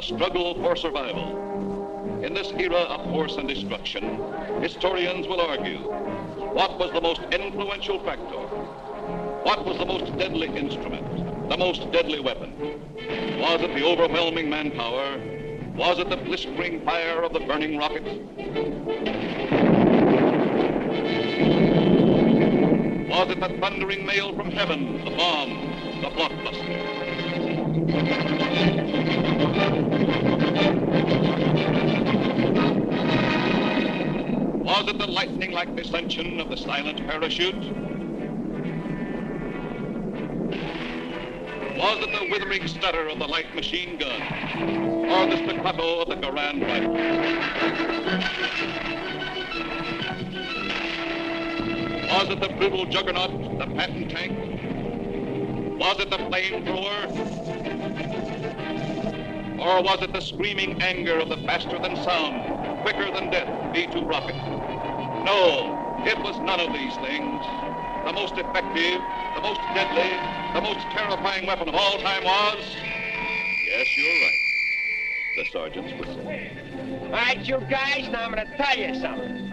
Struggle for survival. In this era of force and destruction, historians will argue, what was the most influential factor? What was the most deadly instrument, the most deadly weapon? Was it the overwhelming manpower? Was it the blistering fire of the burning rocket? Was it the thundering mail from heaven, the bomb, the blockbuster? Was it the lightning-like descension of the silent parachute? Was it the withering stutter of the light machine gun? Or the staccato of the Garand rifle? Was it the brutal juggernaut, the Patton tank? Was it the flamethrower? Or was it the screaming anger of the faster-than-sound, quicker-than-death B-2 rocket? No, it was none of these things. The most effective, the most deadly, the most terrifying weapon of all time was... Yes, you're right. The sergeant's whistle. All right, you guys, now I'm going to tell you something.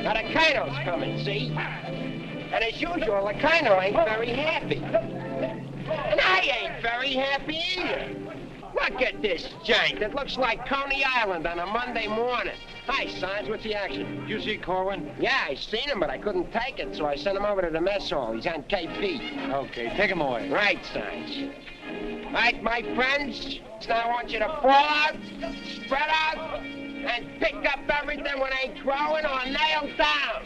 Now, the colonel's coming, see? And as usual, the colonel ain't very happy. And I ain't very happy either. Look at this giant. It looks like Coney Island on a Monday morning. Hi, Sarge. What's the action? Did you see Corwin? Yeah, I seen him, but I couldn't take it, so I sent him over to the mess hall. He's on KP. Okay, take him away. Right, Sarge. All right, my friends. Now I want you to fall out, spread out, and pick up everything when ain't growing or nailed down.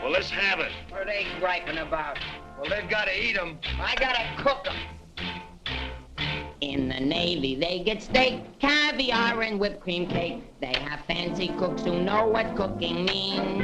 Well, let's have it. What are they griping about? Well, they've got to eat them. I gotta cook them. In the Navy, they get steak, caviar, and whipped cream cake. They have fancy cooks who know what cooking means.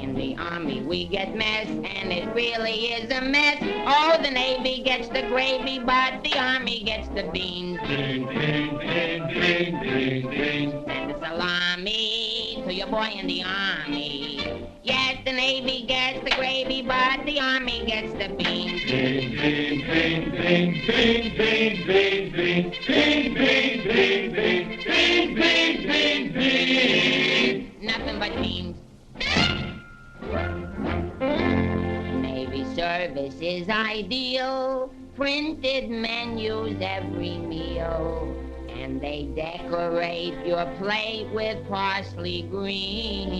In the Army, we get mess, and it really is a mess. Oh, the Navy gets the gravy, but the Army gets the beans. Bean, bean, bean, bean, bean, bean. Send a salami to your boy in the Army. Yes, the Navy gets the gravy, but the Army gets the beans. Bean, bean, bean, bean, bean, bean, bean, bean, bean, bean, bean, bean, bean, bean, bean, bean. Nothing but beans. Navy service is ideal. Printed menus every meal. And they decorate your plate with parsley green.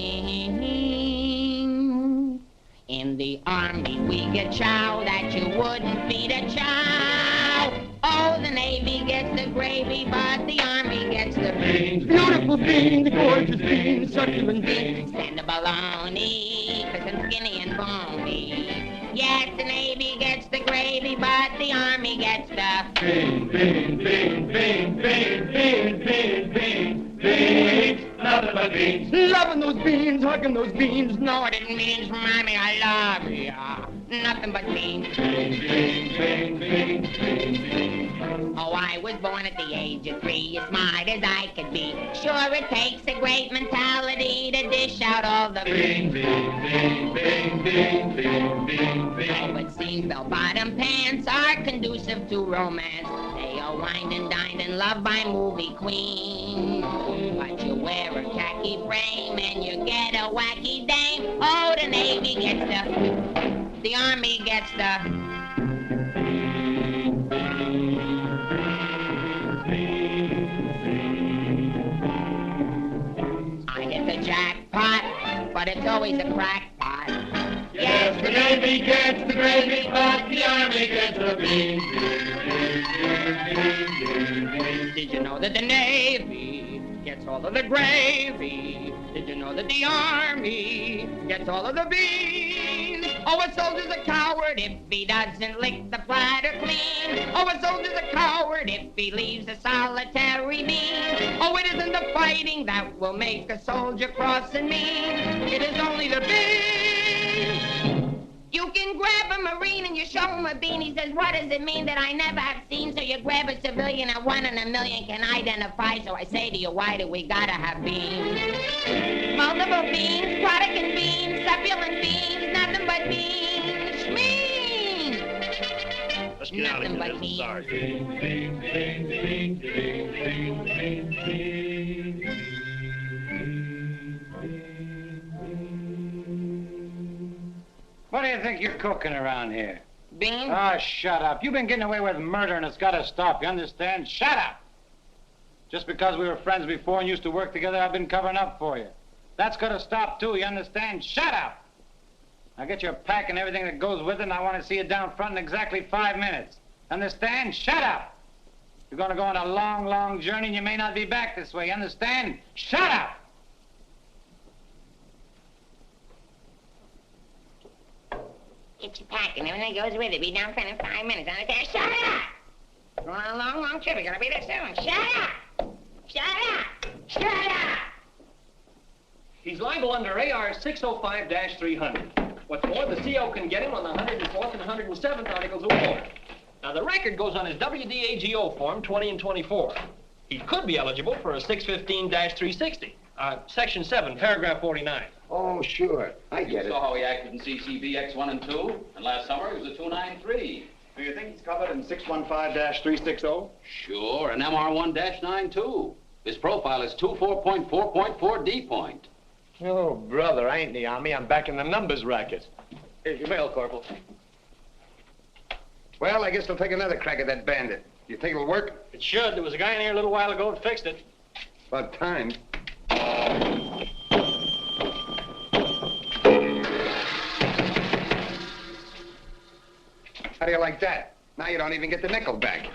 In In the army we get chow that you wouldn't feed a chow. Oh, the Navy gets the gravy, but the Army gets the beans. Beautiful beans, gorgeous beans, succulent beans. Stand the bologna, crisp and skinny and bony. Yes, the Navy gets the gravy, but the Army gets the beans, beans, beans, beans, beans, beans, beans, beans, beans, nothing but beans. Loving those beans, hugging those beans. No, it didn't mean, Mommy, I love you. Nothing but beans. Beans, beans, beans, beans, beans, beans. Oh, I was born at the age of 3, as smart as I could be. Sure, it takes a great mentality to dish out all the beans, beans, beans, beans, beans, beans, beans, beans. Oh, it seems bell-bottom pants are conducive to romance. They are wined and dined and loved by movie queens. But you wear a khaki frame and you get a wacky dame. Oh, the Navy gets the Army gets the I get the jackpot, but it's always a crackpot. Yes, the Navy gets the gravy, but the Army gets the beans. Did you know that the Navy gets all of the gravy? Did you know that the Army gets all of the beans? Oh, a soldier's a coward if he doesn't lick the platter clean. Oh, a soldier's a coward if he leaves a solitary bean. Oh, it isn't the fighting that will make a soldier cross and mean. It is only the beans. You can grab a Marine and you show him a bean. He says, what does it mean that I never have seen? So you grab a civilian that 1 in a million can identify. So I say to you, why do we gotta have beans? Multiple beans, product and beans, succulent beans, nothing but beans. Schmean! Let's get out of here. Nothing but This is beans. ours. Beans, beans, beans, beans, beans, beans, beans, beans. What do you think you're cooking around here? Beans? Oh, shut up. You've been getting away with murder and it's got to stop, you understand? Shut up! Just because we were friends before and used to work together, I've been covering up for you. That's got to stop, too, you understand? Shut up! Now get your pack and everything that goes with it, and I want to see you down front in exactly 5 minutes. Understand? Shut up! You're going to go on a long, long journey, and you may not be back this way, you understand? Shut up! Get your pack and everything goes with it. Be down front in 5 minutes. Understand? Shut up! We're on a long, long trip. We're gonna be there soon. Shut up! Shut up! Shut up! He's liable under AR 605-300. What's more, the CO can get him on the 104th and 107th Articles of War. Now, the record goes on his WDAGO form 20 and 24. He could be eligible for a 615-360. Section 7, paragraph 49. Oh, sure. I get it. You saw how he acted in CCB X1 and 2, and last summer he was a 293. Do you think he's covered in 615-360? Sure, and MR1-92. His profile is 24.4.4 D point. Oh, brother, I ain't in the Army. I'm back in the numbers racket. Here's your mail, Corporal. Well, I guess they'll take another crack at that bandit. You think it'll work? It should. There was a guy in here a little while ago that fixed it. About time. How do you like that? Now you don't even get the nickel back.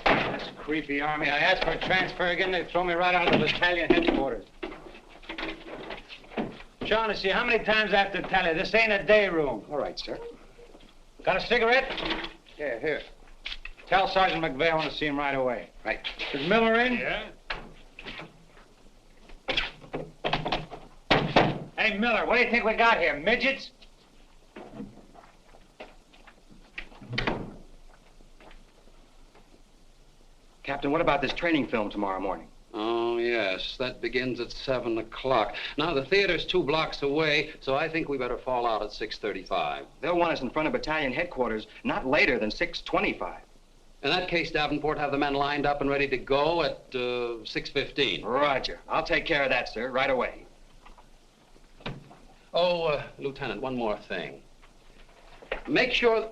That's creepy, Army. I asked for a transfer again, they throw me right out of the battalion headquarters. Shaughnessy, how many times I have to tell you, this ain't a day room. All right, sir. Got a cigarette? Yeah, here. Tell Sergeant McVeigh I want to see him right away. Right. Is Miller in? Yeah? Hey, Miller, what do you think we got here, midgets? Captain, what about this training film tomorrow morning? Oh, yes, that begins at 7 o'clock. Now, the theater's 2 blocks away, so I think we better fall out at 6:35. They'll want us in front of battalion headquarters not later than 6:25. In that case, Davenport, have the men lined up and ready to go at 6:15. Roger. I'll take care of that, sir, right away. Oh, Lieutenant, one more thing. Make sure...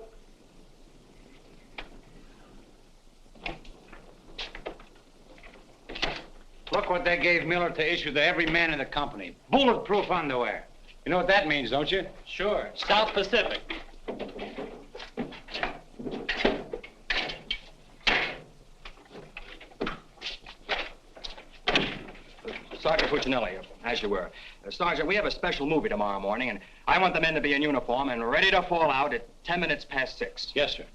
Look what they gave Miller to issue to every man in the company. Bulletproof underwear. You know what that means, don't you? Sure. South Pacific. Sergeant Puccinelli, as you were. Sergeant, we have a special movie tomorrow morning, and I want the men to be in uniform and ready to fall out at 10 minutes past 6. Yes, sir.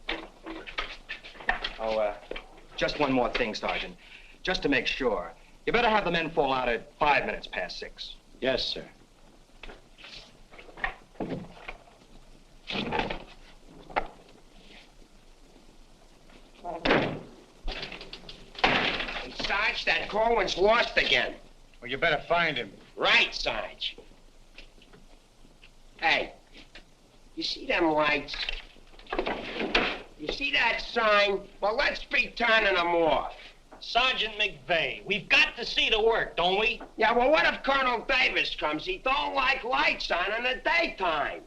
Oh, just one more thing, Sergeant. Just to make sure. You better have the men fall out at 5 minutes past 6. Yes, sir. Hey, Sarge, that Corwin's lost again. Well, you better find him. Right, Sarge. Hey, you see them lights? You see that sign? Well, let's be turning them off. Sergeant McVeigh, we've got to see the work, don't we? Yeah, well, what if Colonel Davis comes? He don't like lights on in the daytime.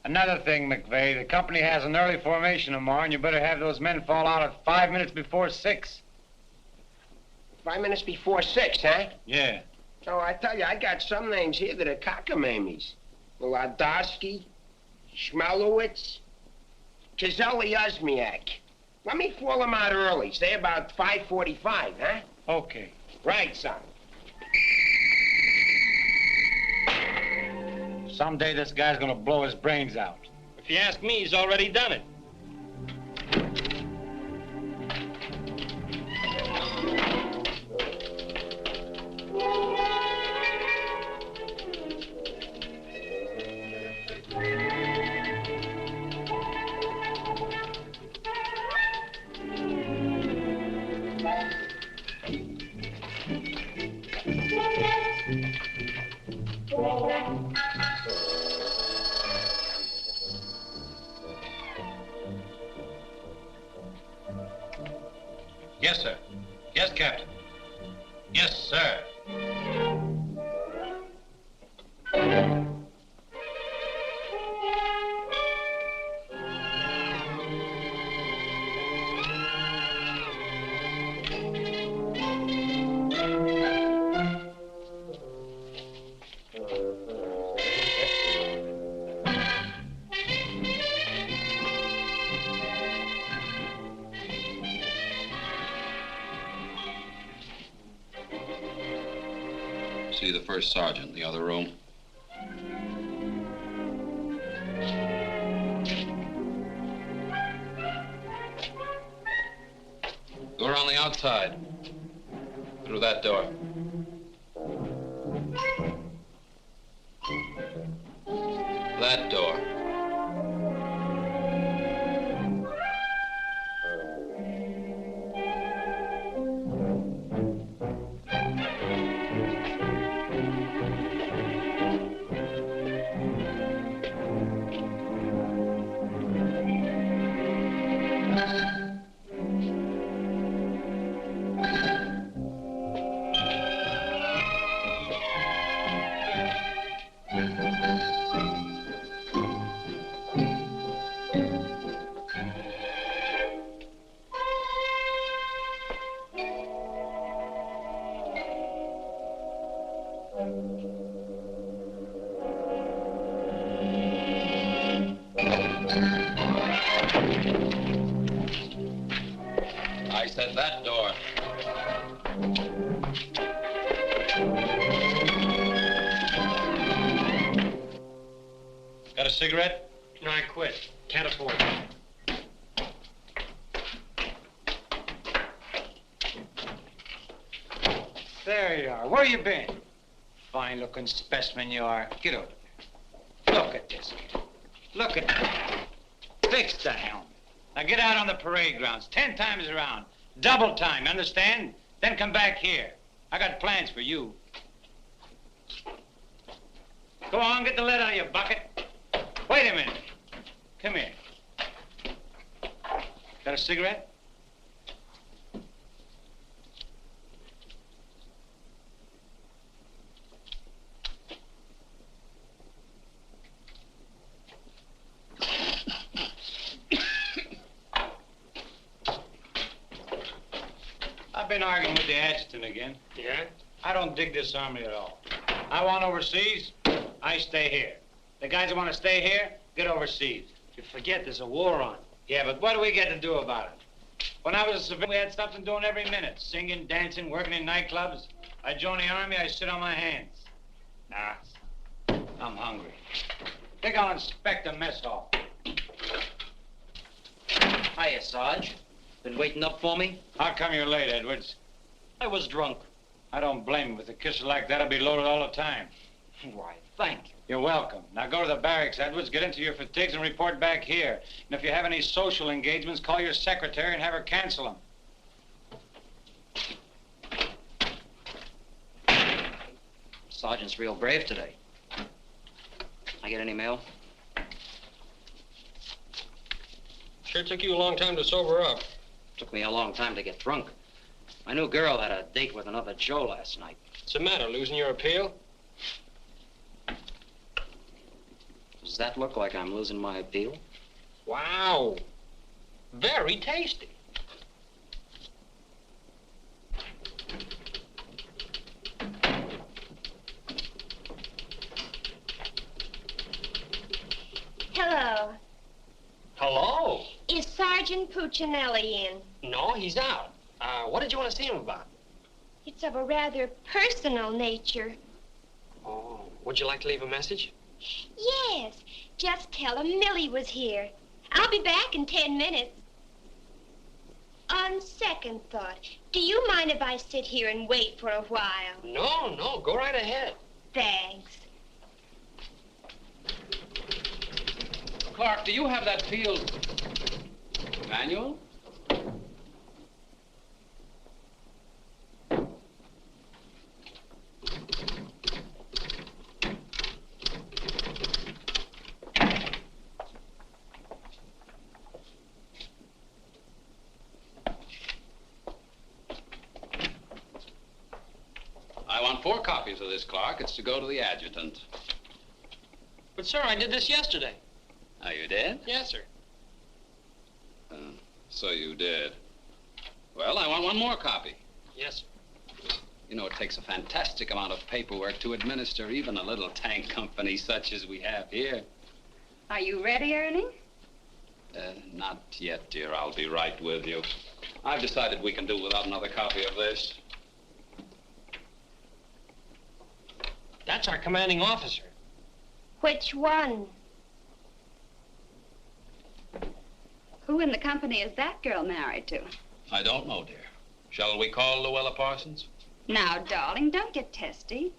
Another thing, McVeigh, the company has an early formation tomorrow, and you better have those men fall out at 5 minutes before 6. 5 minutes before 6, huh? Yeah. Oh, I tell you, I got some names here that are cockamammies. Wladowski, Schmelowitz, Kazelli Osmiak. Let me fall them out early, say about 5:45, huh? Okay. Right, son. Someday this guy's gonna blow his brains out. If you ask me, he's already done it. Yes, sir. Yes, Captain. Yes, sir. See the first sergeant in the other room. Go around the outside. Through that door. That door. I said that door. Got a cigarette? No, I quit. Can't afford it. There you are. Where you been? Fine-looking specimen you are. Get over there. Look at this. Look at that. Fix the helmet. Now get out on the parade grounds 10 times around. Double time, understand? Then come back here. I got plans for you. Go on, get the lead out of your bucket. Wait a minute. Come here. Got a cigarette? I've been arguing with the adjutant again. Yeah? I don't dig this army at all. I want overseas. I I stay here. The guys that want to stay here, get overseas. You forget there's a war on. Yeah, but what do we get to do about it? When I was a civilian, we had something doing every minute. Singing, dancing, working in nightclubs. I joined the army, I sit on my hands. Nah, I'm hungry. Think I'll inspect the mess hall. Hiya, Sarge. Been waiting up for me? How come you're late, Edwards? I was drunk. I don't blame you. With a kiss like that, I'll be loaded all the time. Why, thank you. You're welcome. Now go to the barracks, Edwards, get into your fatigues and report back here. And if you have any social engagements, call your secretary and have her cancel them. Sergeant's real brave today. I get any mail? Sure took you a long time to sober up. Took me a long time to get drunk. My new girl had a date with another Joe last night. What's the matter, losing your appeal? Does that look like I'm losing my appeal? Wow. Very tasty. Hello. Hello. Is Sergeant Puccinelli in? No, he's out. What did you want to see him about? It's of a rather personal nature. Oh, would you like to leave a message? Yes. Just tell him Millie was here. I'll be back in 10 minutes. On second thought, do you mind if I sit here and wait for a while? No, go right ahead. Thanks. Clark, do you have that field manual? I want 4 copies of this, Clark. It's to go to the adjutant. But, sir, I did this yesterday. Oh, you did? Yes, sir. So you did. Well, I want 1 more copy. Yes, sir. You know, it takes a fantastic amount of paperwork to administer even a little tank company such as we have here. Are you ready, Ernie? Not yet, dear. I'll be right with you. I've decided we can do without another copy of this. That's our commanding officer. Which one? Who in the company is that girl married to? I don't know, dear. Shall we call Luella Parsons? Now, darling, don't get testy.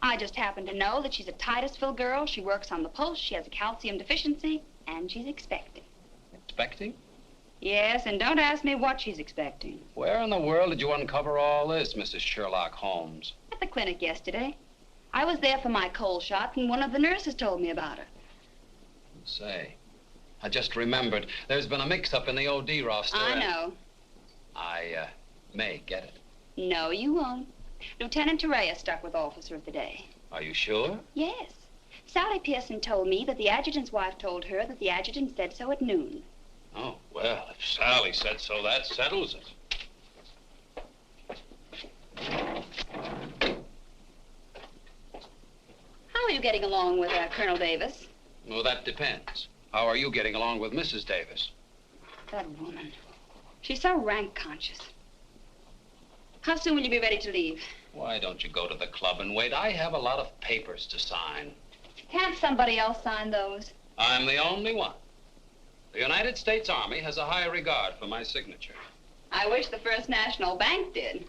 I just happen to know that she's a Titusville girl. She works on the post. She has a calcium deficiency, and she's expecting. Expecting? Yes, and don't ask me what she's expecting. Where in the world did you uncover all this, Mrs. Sherlock Holmes? At the clinic yesterday. I was there for my cold shot, and one of the nurses told me about her. Say, I just remembered. There's been a mix-up in the OD roster. I know. I may get it. No, you won't. Lieutenant Torreya stuck with Officer of the Day. Are you sure? Yes. Sally Pearson told me that the adjutant's wife told her that the adjutant said so at noon. Oh, well, if Sally said so, that settles it. How are you getting along with Colonel Davis? Well, that depends. How are you getting along with Mrs. Davis? That woman. She's so rank conscious. How soon will you be ready to leave? Why don't you go to the club and wait? I have a lot of papers to sign. Can't somebody else sign those? I'm the only one. The United States Army has a high regard for my signature. I wish the First National Bank did.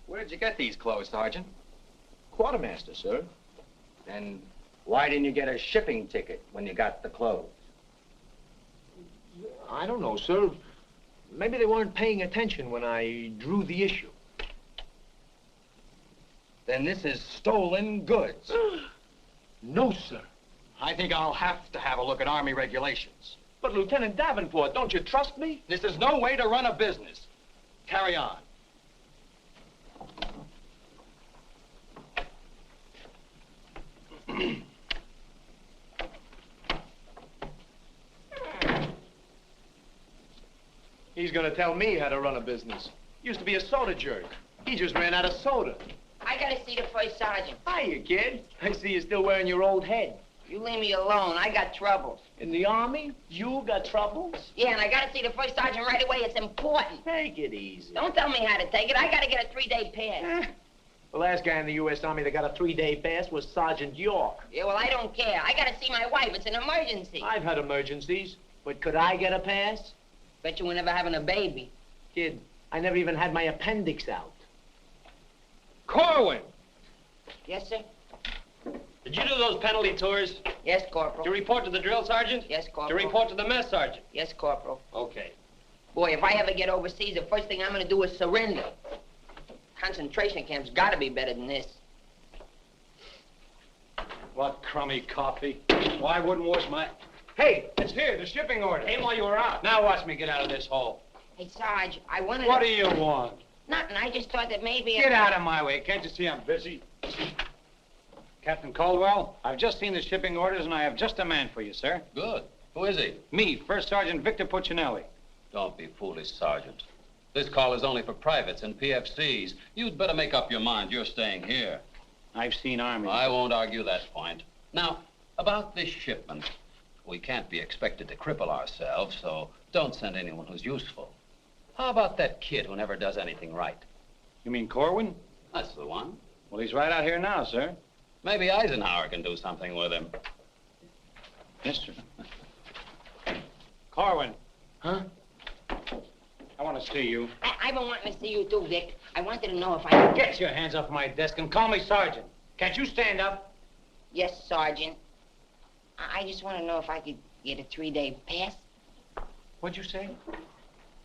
Where did you get these clothes, Sergeant? Quartermaster, sir. And why didn't you get a shipping ticket when you got the clothes? I don't know, sir. Maybe they weren't paying attention when I drew the issue. Then this is stolen goods. No, sir. I think I'll have to have a look at Army regulations. But, Lieutenant Davenport, don't you trust me? This is no way to run a business. Carry on. He's gonna tell me how to run a business. Used to be a soda jerk. He just ran out of soda. I gotta see the first sergeant. Hiya, kid. I see you're still wearing your old head. You leave me alone. I got troubles. In the Army? You got troubles? Yeah, and I gotta see the first sergeant right away. It's important. Take it easy. Don't tell me how to take it. I gotta get a 3-day pass. The last guy in the U.S. Army that got a 3-day pass was Sergeant York. Yeah, well, I don't care. I gotta see my wife. It's an emergency. I've had emergencies, but could I get a pass? Bet you were never having a baby. Kid, I never even had my appendix out. Corwin! Yes, sir? Did you do those penalty tours? Yes, Corporal. To report to the drill sergeant? Yes, Corporal. To report to the mess sergeant? Yes, Corporal. Okay. Boy, if I ever get overseas, the first thing I'm gonna do is surrender. Concentration camp's gotta be better than this. What crummy coffee. Why I wouldn't wash my... Hey! It's here, the shipping order. Came while you were out. Now watch me get out of this hole. Hey, Sarge, I wanted What to... do you want? Nothing. I just thought that maybe... Get out of my way. Can't you see I'm busy? Captain Caldwell, I've just seen the shipping orders, and I have just a man for you, sir. Good. Who is he? Me, First Sergeant Victor Puccinelli. Don't be foolish, Sergeant. This call is only for privates and PFCs. You'd better make up your mind. You're staying here. I've seen armies. I won't argue that point. Now, about this shipment. We can't be expected to cripple ourselves, so don't send anyone who's useful. How about that kid who never does anything right? You mean Corwin? That's the one. Well, he's right out here now, sir. Maybe Eisenhower can do something with him. Yes, sir. Corwin. Huh? I want to see you. I've been wanting to see you too, Vic. I wanted to know if I could... Get your hands off my desk and call me Sergeant. Can't you stand up? Yes, Sergeant. I just want to know if I could get a 3-day pass. What'd you say?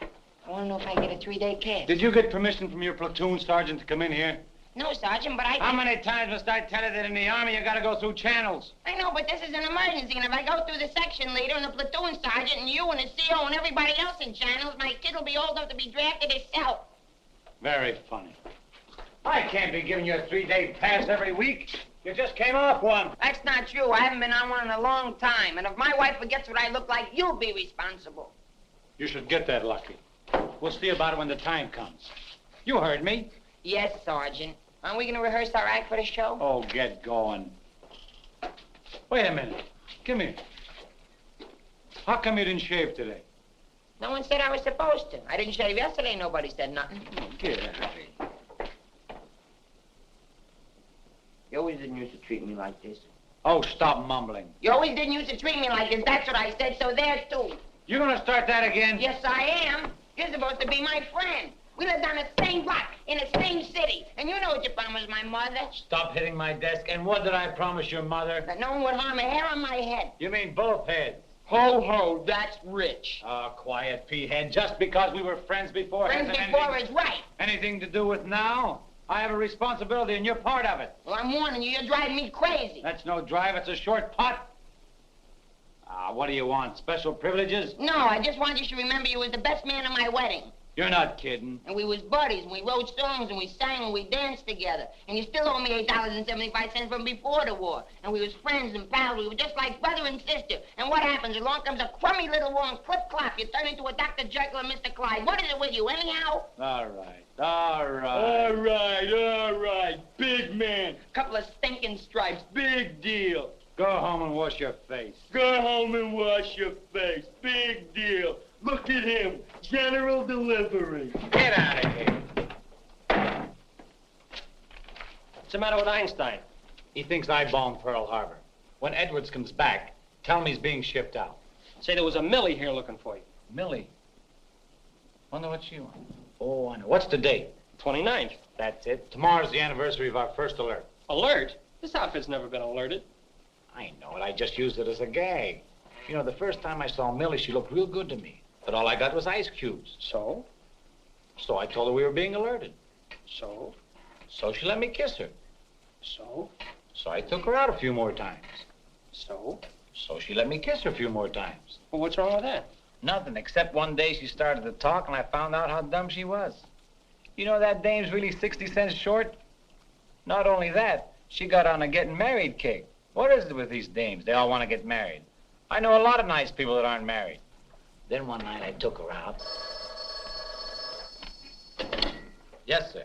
I want to know if I get a 3-day pass. Did you get permission from your platoon sergeant to come in here? No, Sergeant, but I... How many times must I tell you that in the Army you gotta go through channels? I know, but this is an emergency, and if I go through the section leader and the platoon sergeant and you and the CO and everybody else in channels, my kid will be old enough to be drafted himself. Very funny. I can't be giving you a 3-day pass every week. You just came off one. That's not true. I haven't been on one in a long time, and if my wife forgets what I look like, you'll be responsible. You should get that lucky. We'll see about it when the time comes. You heard me. Yes, Sergeant. Aren't we going to rehearse our act for the show? Oh, get going. Wait a minute. Come here. How come you didn't shave today? No one said I was supposed to. I didn't shave yesterday. Nobody said nothing. Oh, get out of here. You always didn't used to treat me like this. Oh, stop mumbling. You always didn't used to treat me like this. That's what I said, so there, too. You gonna start that again? Yes, I am. You're supposed to be my friend. We lived on the same block, in the same city. And you know what you promised my mother. Stop hitting my desk. And what did I promise your mother? That no one would harm a hair on my head. You mean both heads? Ho, ho, that's rich. Oh, quiet, P-head. Just because we were friends before... Friends before is right. Anything to do with now? I have a responsibility, and you're part of it. Well, I'm warning you. You're driving me crazy. That's no drive. It's a short putt. What do you want? Special privileges? No, I just want you to remember you was the best man at my wedding. You're not kidding. And we was buddies, and we wrote songs, and we sang, and we danced together. And you still owe me $8.75 from before the war. And we was friends and pals. We were just like brother and sister. And what happens? Along comes a crummy little war and clip-clop. You turn into a Dr. Jekyll and Mr. Clyde. What is it with you, anyhow? All right. All right. Big man. Couple of stinking stripes. Big deal. Go home and wash your face. Go home and wash your face. Big deal. Look at him. General delivery. Get out of here. What's the matter with Einstein? He thinks I bombed Pearl Harbor. When Edwards comes back, tell him he's being shipped out. Say there was a Millie here looking for you. Millie? Wonder what she wants. Oh, I know. What's the date? 29th. That's it. Tomorrow's the anniversary of our first alert. Alert? This outfit's never been alerted. I know it. I just used it as a gag. You know, the first time I saw Millie, she looked real good to me. But all I got was ice cubes. So? So I told her we were being alerted. So? So she let me kiss her. So? So I took her out a few more times. So? So she let me kiss her a few more times. Well, what's wrong with that? Nothing, except one day she started to talk and I found out how dumb she was. You know that dame's really 60 cents short? Not only that, she got on a getting married kick. What is it with these dames? They all want to get married. I know a lot of nice people that aren't married. Then one night I took her out. Yes, sir.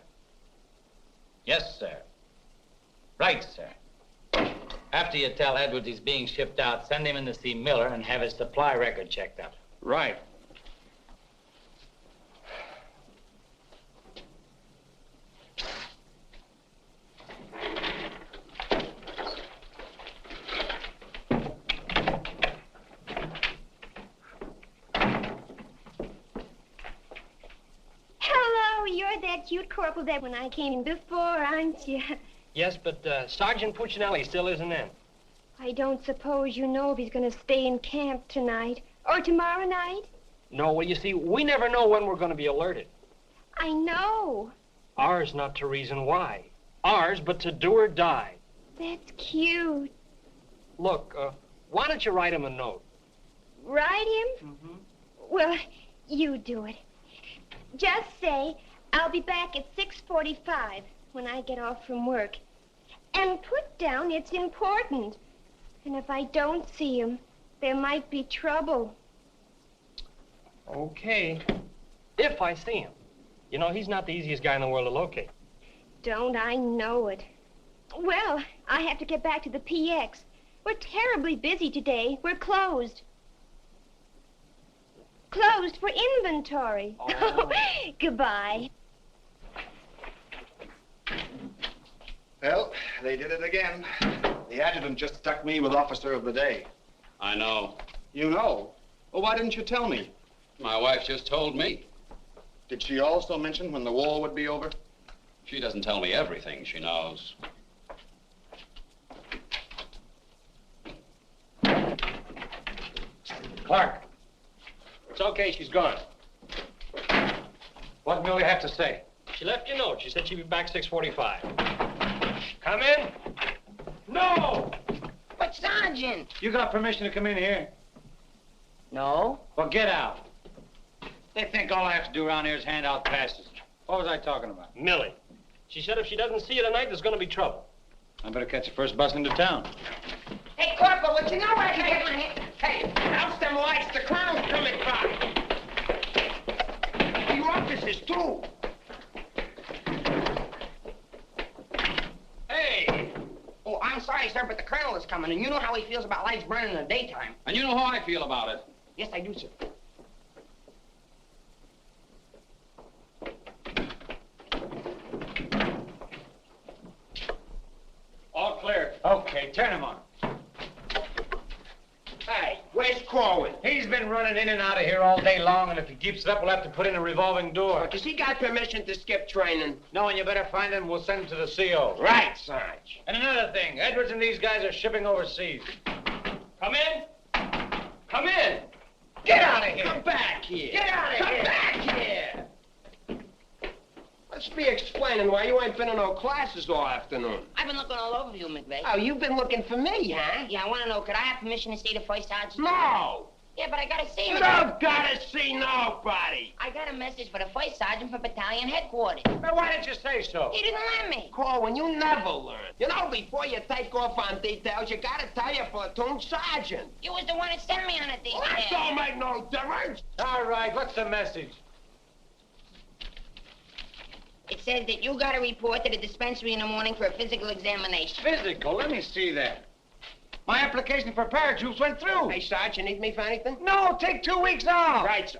Yes, sir. Right, sir. After you tell Edwards he's being shipped out, send him in to see Miller and have his supply record checked out. Right. Hello, you're that cute corporal that when I came in before, aren't you? Yes, but Sergeant Puccinelli still isn't in. I don't suppose you know if he's going to stay in camp tonight or tomorrow night? No, well, you see, we never know when we're going to be alerted. I know. Ours not to reason why. Ours, but to do or die. That's cute. Look, why don't you write him a note? Write him? Mm-hmm. Well, you do it. Just say, I'll be back at 6:45 when I get off from work. And put down it's important. And if I don't see him, there might be trouble. Okay. If I see him. You know, he's not the easiest guy in the world to locate. Don't I know it? Well, I have to get back to the PX. We're terribly busy today. We're closed. Closed for inventory. Oh. Goodbye. Well, they did it again. The adjutant just stuck me with officer of the day. I know. You know? Well, why didn't you tell me? My wife just told me. Did she also mention when the war would be over? She doesn't tell me everything she knows. Clark, It's okay, she's gone. what will you have to say? She left you a note. She said she'd be back 6:45. Come in. No! But, Sergeant. You got permission to come in here? No. Well, get out. They think all I have to do around here is hand out passes. What was I talking about? Millie. She said if she doesn't see you tonight, there's going to be trouble. I better catch the first bus into town. Hey, Corporal, would you know where I can get my hand? Hey, house them lights, the clown's coming by. You officers, too. Hey! Oh, I'm sorry, sir, but the colonel is coming, and you know how he feels about lights burning in the daytime. And you know how I feel about it. Yes, I do, sir. All clear. Okay, turn him on. Hey, where's Corwin? He's been running in and out of here all day long, and if he keeps it up, we'll have to put in a revolving door. Does he got permission to skip training? No, and you better find him. We'll send him to the CO. Right, Sarge. And another thing, Edwards and these guys are shipping overseas. Come in. Come in. Get out of here. Come back here. Get out of Come here. back here. Let's be explaining why you ain't been in no classes all afternoon. I've been looking all over you, McVeigh. Oh, you've been looking for me, huh? Yeah, I want to know, could I have permission to see the first sergeant? No! Yeah, but I got to see him. You don't gotta see nobody! I got a message for the first sergeant for battalion headquarters. Now, why didn't you say so? He didn't let me. Corwin, you never learn. You know, before you take off on details, you gotta tell your platoon sergeant. You was the one that sent me on a detail. Well, that don't make no difference. All right, what's the message? It says that you got to report to the dispensary in the morning for a physical examination. Physical? Let me see that. My application for paratroops went through. Hey, Sarge, you need me for anything? No, take 2 weeks off. Right, sir.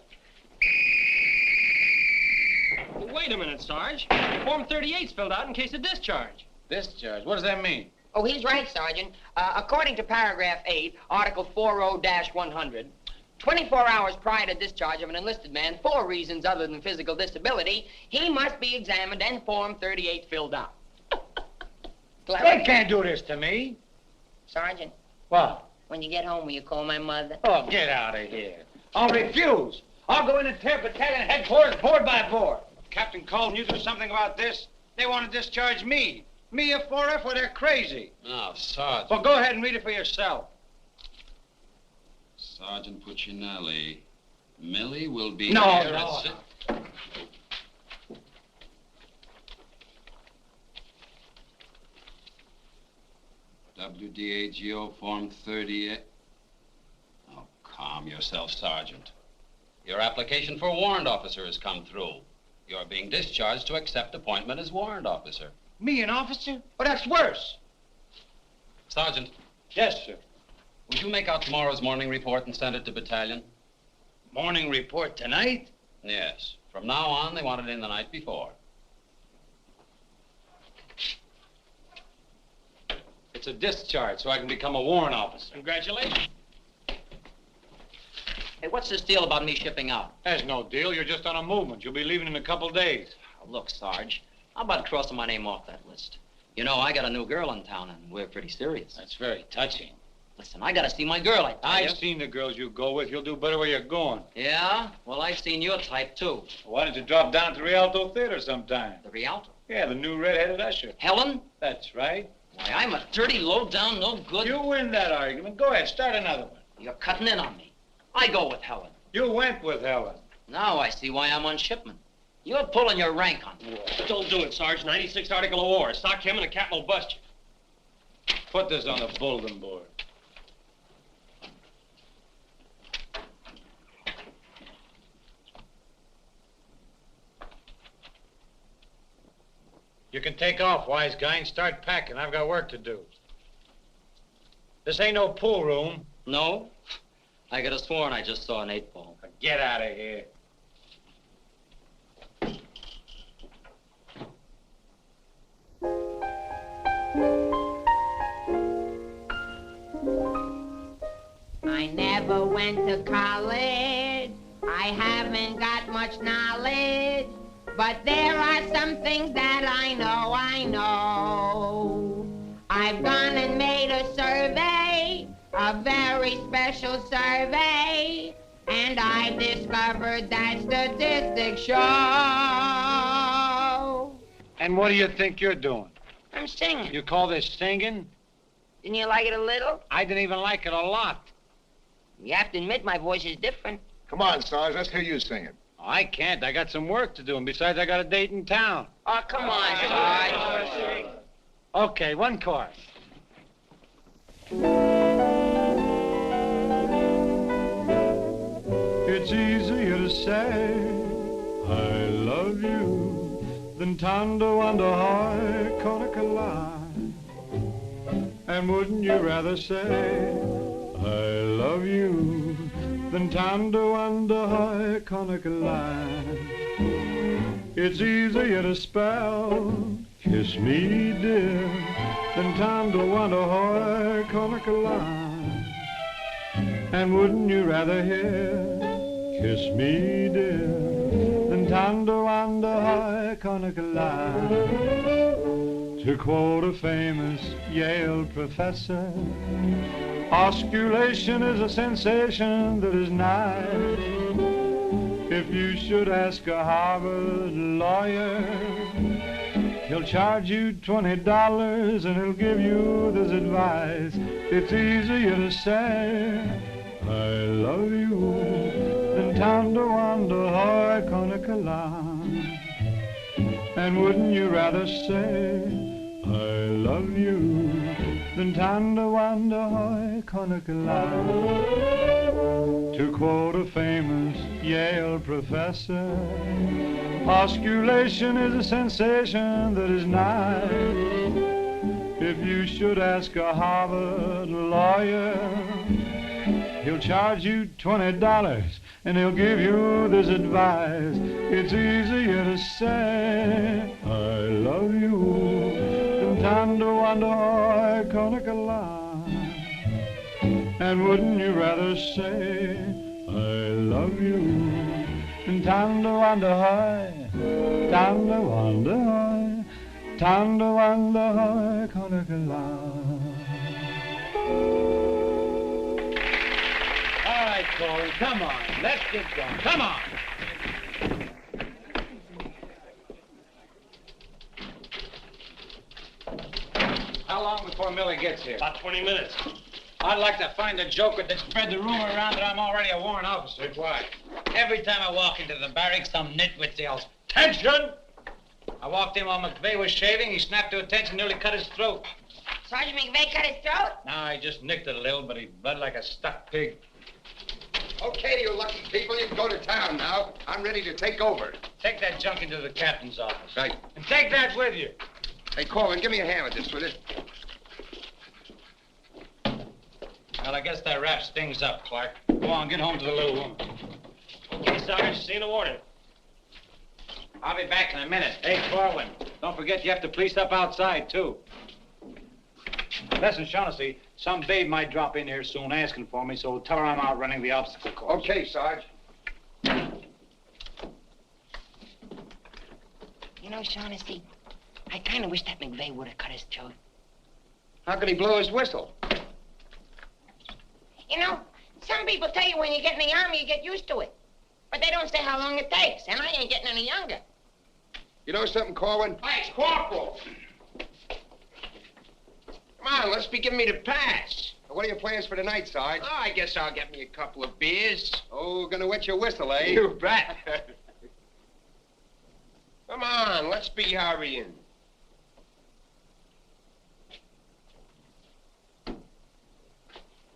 Well, wait a minute, Sarge. Form 38's filled out in case of discharge. Discharge? What does that mean? Oh, he's right, Sergeant. According to paragraph 8, Article 40-100, 24 hours prior to discharge of an enlisted man for reasons other than physical disability, he must be examined and Form 38 filled out. They can't do this to me. Sergeant, What? when you get home, will you call my mother? Oh, get out of here. I'll refuse. I'll go in and tear battalion headquarters board by board. Captain Colton, you do something about this? They want to discharge me. Me, a 4F, well, they're crazy. Now, Sergeant. Well, go ahead and read it for yourself. Sergeant Puccinelli. Millie will be No, here no. at WDAGO Form 38. Oh, calm yourself, Sergeant. Your application for warrant officer has come through. You're being discharged to accept appointment as warrant officer. Me, an officer? Oh, that's worse. Sergeant. Yes, sir. Would you make out tomorrow's morning report and send it to battalion? Morning report tonight? Yes. From now on, they want it in the night before. It's a discharge, so I can become a warrant officer. Congratulations. Hey, what's this deal about me shipping out? There's no deal. You're just on a movement. You'll be leaving in a couple days. Oh, look, Sarge, how about crossing my name off that list? You know, I got a new girl in town, and we're pretty serious. That's very touching. Listen, I gotta see my girl, I tell you. I've seen the girls you go with. You'll do better where you're going. Yeah? Well, I've seen your type, too. Why don't you drop down to Rialto Theater sometime? The Rialto? Yeah, the new red-headed usher. Helen? That's right. Why, I'm a dirty, low-down, no good... You win that argument. Go ahead, start another one. You're cutting in on me. I go with Helen. You went with Helen. Now I see why I'm on shipment. You're pulling your rank on me. Don't do it, Sarge. 96 article of war. Sock him and the captain will bust you. Put this on the bulletin board. You can take off, wise guy, and start packing. I've got work to do. This ain't no pool room. No? I could have sworn I just saw an 8-ball. Get out of here. I never went to college. I haven't got much knowledge. But there are some things that I know. I've gone and made a survey, a very special survey, and I've discovered that statistics show. And what do you think you're doing? I'm singing. You call this singing? Didn't you like it a little? I didn't even like it a lot. You have to admit my voice is different. Come on, Sarge, let's hear you sing it. I can't. I got some work to do, and besides, I got a date in town. Oh, come on, Sarge. Okay, one chorus. It's easier to say I love you than Tondo under high Conakala. And wouldn't you rather say I love you than Tondo under high Conakala? It's easier to spell kiss me dear than Tondo under high Conakala. And wouldn't you rather hear kiss me dear than Tondo under high Conakala? To quote a famous Yale professor, osculation is a sensation that is nigh. If you should ask a Harvard lawyer, he'll charge you $20 and he'll give you this advice. It's easier to say I love you than Tondo under high Conakala. And wouldn't you rather say I love you than Tondo under high Conakala? To quote a famous Yale professor, osculation is a sensation that is nigh. If you should ask a Harvard lawyer, he'll charge you $20 and he'll give you this advice. It's easier to say I love you than Tondo under high Conakala. And wouldn't you rather say I love you than Tondo under high, Tondo under high, Tondo under high Conakala? All right, Corey, come on. Let's get going. Come on. How long before Millie gets here? About 20 minutes. I'd like to find a joker that spread the rumor around that I'm already a warrant officer. Why? Every time I walk into the barracks, some nitwit yells, "Attention!" I walked in while McVeigh was shaving. He snapped to attention, nearly cut his throat. Sergeant McVeigh cut his throat? No, I just nicked it a little, but he bled like a stuck pig. Okay, you lucky people, you can go to town now. I'm ready to take over. Take that junk into the captain's office. Right. And take that with you. Hey, Corwin, give me a hand with this, will you? Well, I guess that wraps things up, Clark. Go on, get home to the little woman. Okay, Sarge, see you in the morning. I'll be back in a minute. Hey, Corwin, don't forget you have to police up outside, too. Listen, Shaughnessy, some babe might drop in here soon asking for me, so tell her I'm out running the obstacle course. Okay, Sarge. You know, Shaughnessy, I kind of wish that McVeigh would have cut his throat. How could he blow his whistle? You know, some people tell you when you get in the Army, you get used to it. But they don't say how long it takes, and I ain't getting any younger. You know something, Corwin? Hey, it's Corporal. Come on, let's be giving me the pass. What are your plans for tonight, Sarge? Oh, I guess I'll get me a couple of beers. Oh, gonna wet your whistle, eh? You bet. Come on, let's be hurrying.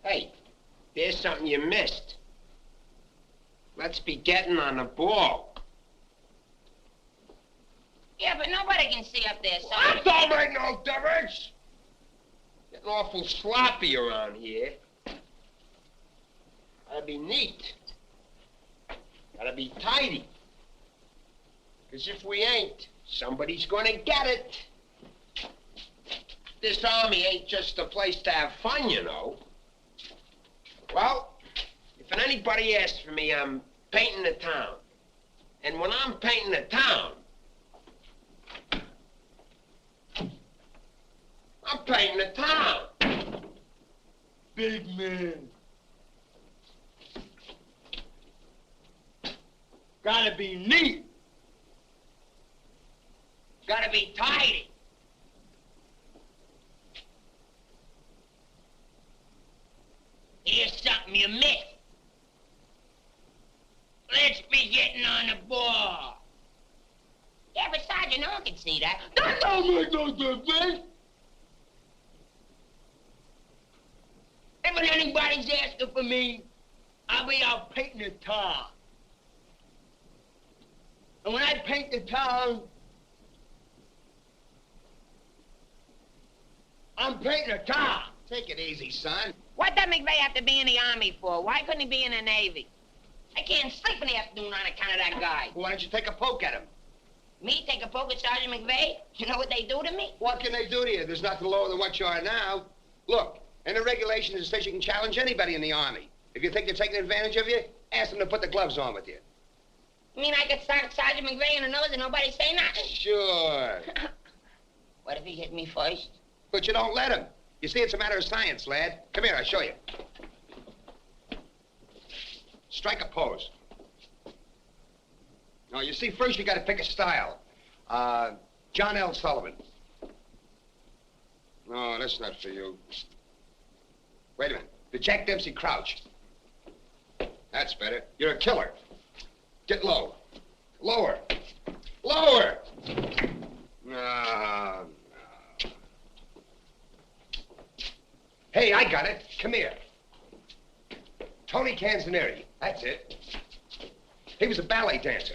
Hey, there's something you missed. Let's be getting on the ball. Yeah, but nobody can see up there, That don't make no difference. Getting awful sloppy around here. Gotta be neat. Gotta be tidy. Because if we ain't, somebody's gonna get it. This army ain't just a place to have fun, you know. Well, if anybody asks for me, I'm painting the town. And when I'm painting the town, I'm painting the town. Big man. Gotta be neat. Gotta be tidy. Here's something you missed. Let's be getting on the ball. Yeah, but Sergeant, no one can see that. That don't make no difference. And when anybody's asking for me, I'll be out painting the town. And when I paint the town, I'm painting the town. Take it easy, son. What does McVeigh have to be in the Army for? Why couldn't he be in the Navy? I can't sleep in the afternoon on account of that guy. Why don't you take a poke at him? Me take a poke at Sergeant McVeigh? You know what they do to me? What can they do to you? There's nothing lower than what you are now. Look, in the regulations it says you can challenge anybody in the Army. If you think they're taking advantage of you, ask them to put the gloves on with you. You mean I could start Sergeant McVeigh in the nose and nobody say nothing? Sure. What if he hit me first? But you don't let him. You see, it's a matter of science, lad. Come here, I'll show you. Strike a pose. Now, you see, first you got to pick a style. John L. Sullivan. No, that's not for you. Wait a minute. The Jack Dempsey Crouch. That's better. You're a killer. Get low. Lower. Lower! No. Hey, I got it. Come here. Tony Canzoneri. That's it. He was a ballet dancer.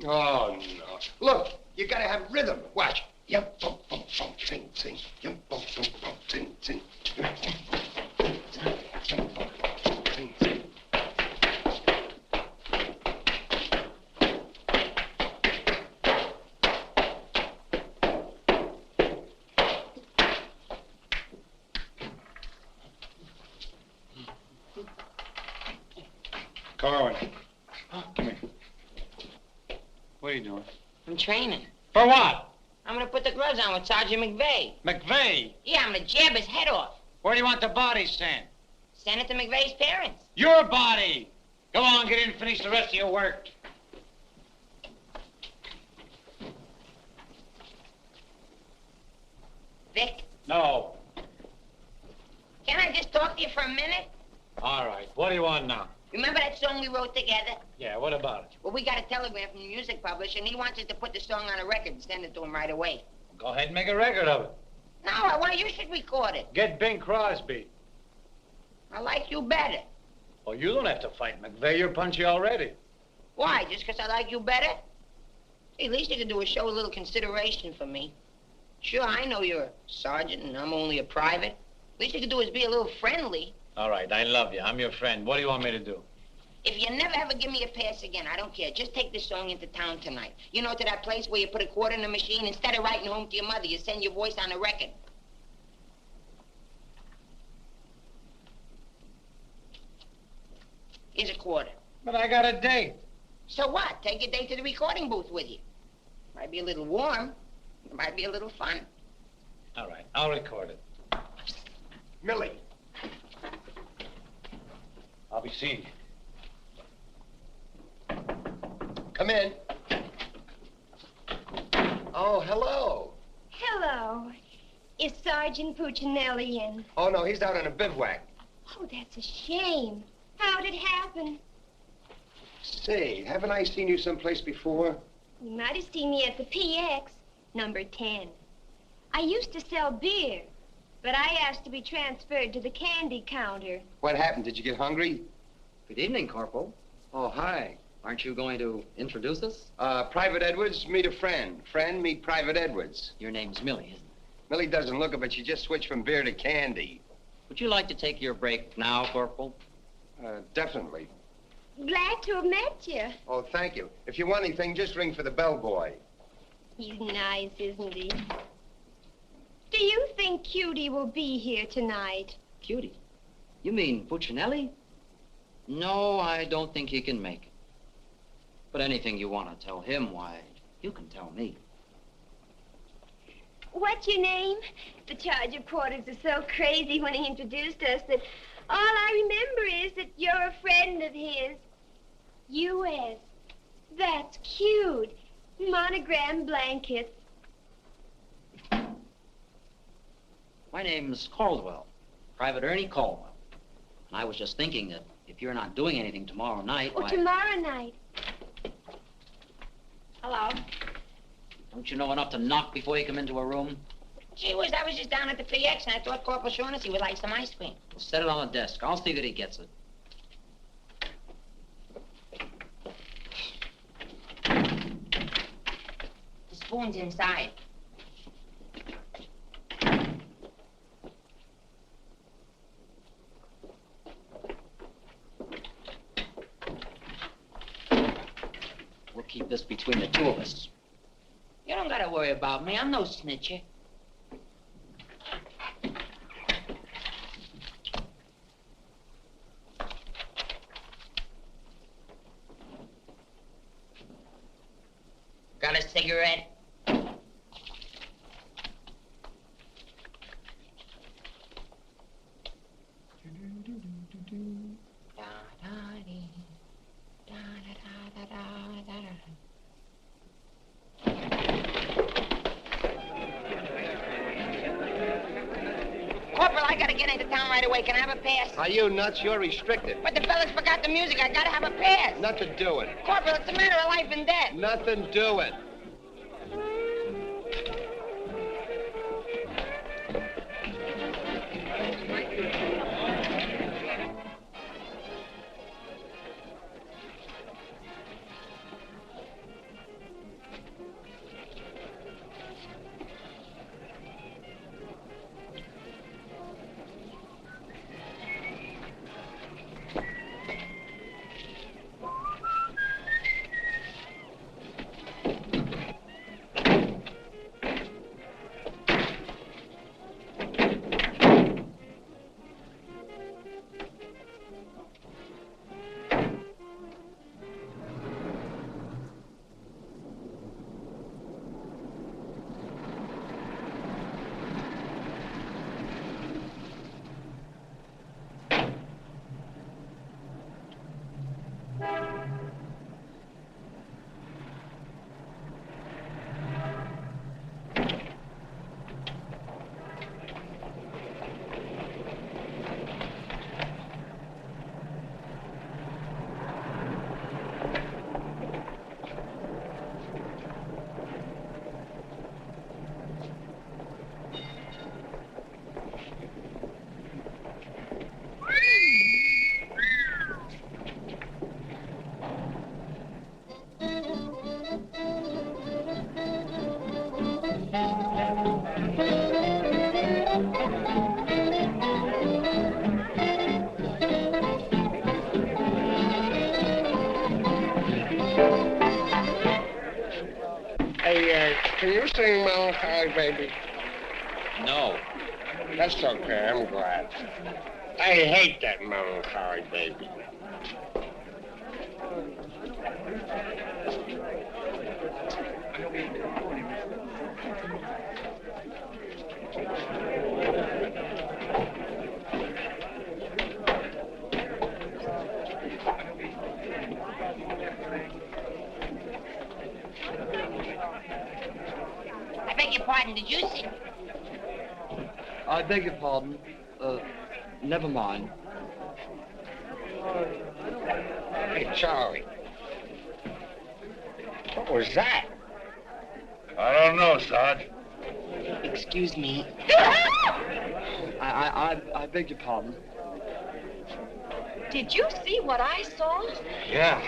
Oh, no. Look, you gotta have rhythm. Watch. Yum, bum, bum, bum, sing, sing. Yum, bum, bum, bum, sing, sing. Yum, bum, sing, sing. Corwin. Come here. What are you doing? I'm training. For what? I'm gonna put the gloves on with Sergeant McVeigh. McVeigh? Yeah, I'm gonna jab his head off. Where do you want the body sent? Send it to McVeigh's parents. Your body! Go on, get in and finish the rest of your work. Vic? No. Can I just talk to you for a minute? All right. What do you want now? Remember that song we wrote together? Yeah, what about it? Well, we got a telegram from the music publisher, and he wants us to put the song on a record and send it to him right away. Go ahead and make a record of it. No, I want you should record it. Get Bing Crosby. I like you better. Well, you don't have to fight McVeigh. You're punchy already. Why? Just because I like you better? Hey, at least you could do is show a little consideration for me. Sure, I know you're a sergeant and I'm only a private. Least you could do is be a little friendly. All right, I love you. I'm your friend. What do you want me to do? If you never ever give me a pass again, I don't care. Just take this song into town tonight. You know, to that place where you put a quarter in the machine, instead of writing home to your mother, you send your voice on a record. Here's a quarter. But I got a date. So what? Take your date to the recording booth with you. Might be a little warm. It might be a little fun. All right, I'll record it. Millie. I'll be seeing you. Come in. Oh, hello. Hello. Is Sergeant Puccinelli in? Oh, no, he's out on a bivouac. Oh, that's a shame. How'd it happen? Say, haven't I seen you someplace before? You might have seen me at the PX, number 10. I used to sell beer, but I asked to be transferred to the candy counter. What happened? Did you get hungry? Good evening, Corporal. Oh, hi. Aren't you going to introduce us? Private Edwards, meet a friend. Friend, meet Private Edwards. Your name's Millie, isn't it? Millie doesn't look it, but she just switched from beer to candy. Would you like to take your break now, Corporal? Definitely. Glad to have met you. Oh, thank you. If you want anything, just ring for the bellboy. He's nice, isn't he? Do you think Cutie will be here tonight? Cutie? You mean Puccinelli? No, I don't think he can make it. But anything you want to tell him, why, you can tell me. What's your name? The charge reporters are so crazy when he introduced us that all I remember is that you're a friend of his. U.S. That's cute. Monogram blankets. My name's Caldwell, Private Ernie Caldwell. And I was just thinking that if you're not doing anything tomorrow night, Oh, why... tomorrow night. Hello. Don't you know enough to knock before you come into a room? Gee whiz, I was just down at the PX and I thought Corporal Shaughnessy would like some ice cream. Well, set it on the desk. I'll see that he gets it. The spoon's inside. We'll keep this between the two of us. You don't gotta worry about me. I'm no snitcher. Got a cigarette? Corporal, I gotta get into town right away. Can I have a pass? Are you nuts? You're restricted. But the fellas forgot the music. I gotta have a pass. Nothing doing. Corporal, it's a matter of life and death. Nothing doing. can you sing Melancholy Baby? No. That's okay, I'm glad. I hate that Melancholy Baby. I beg your pardon, did you see? I beg your pardon. Never mind. Hey, Charlie. What was that? I don't know, Sarge. Excuse me. I beg your pardon. Did you see what I saw? Yeah.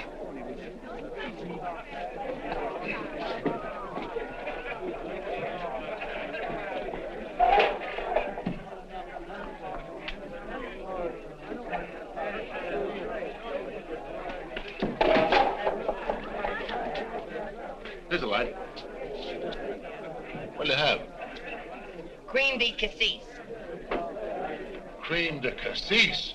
Here's a light. What'll you have? Cream de cassis. Cream de cassis.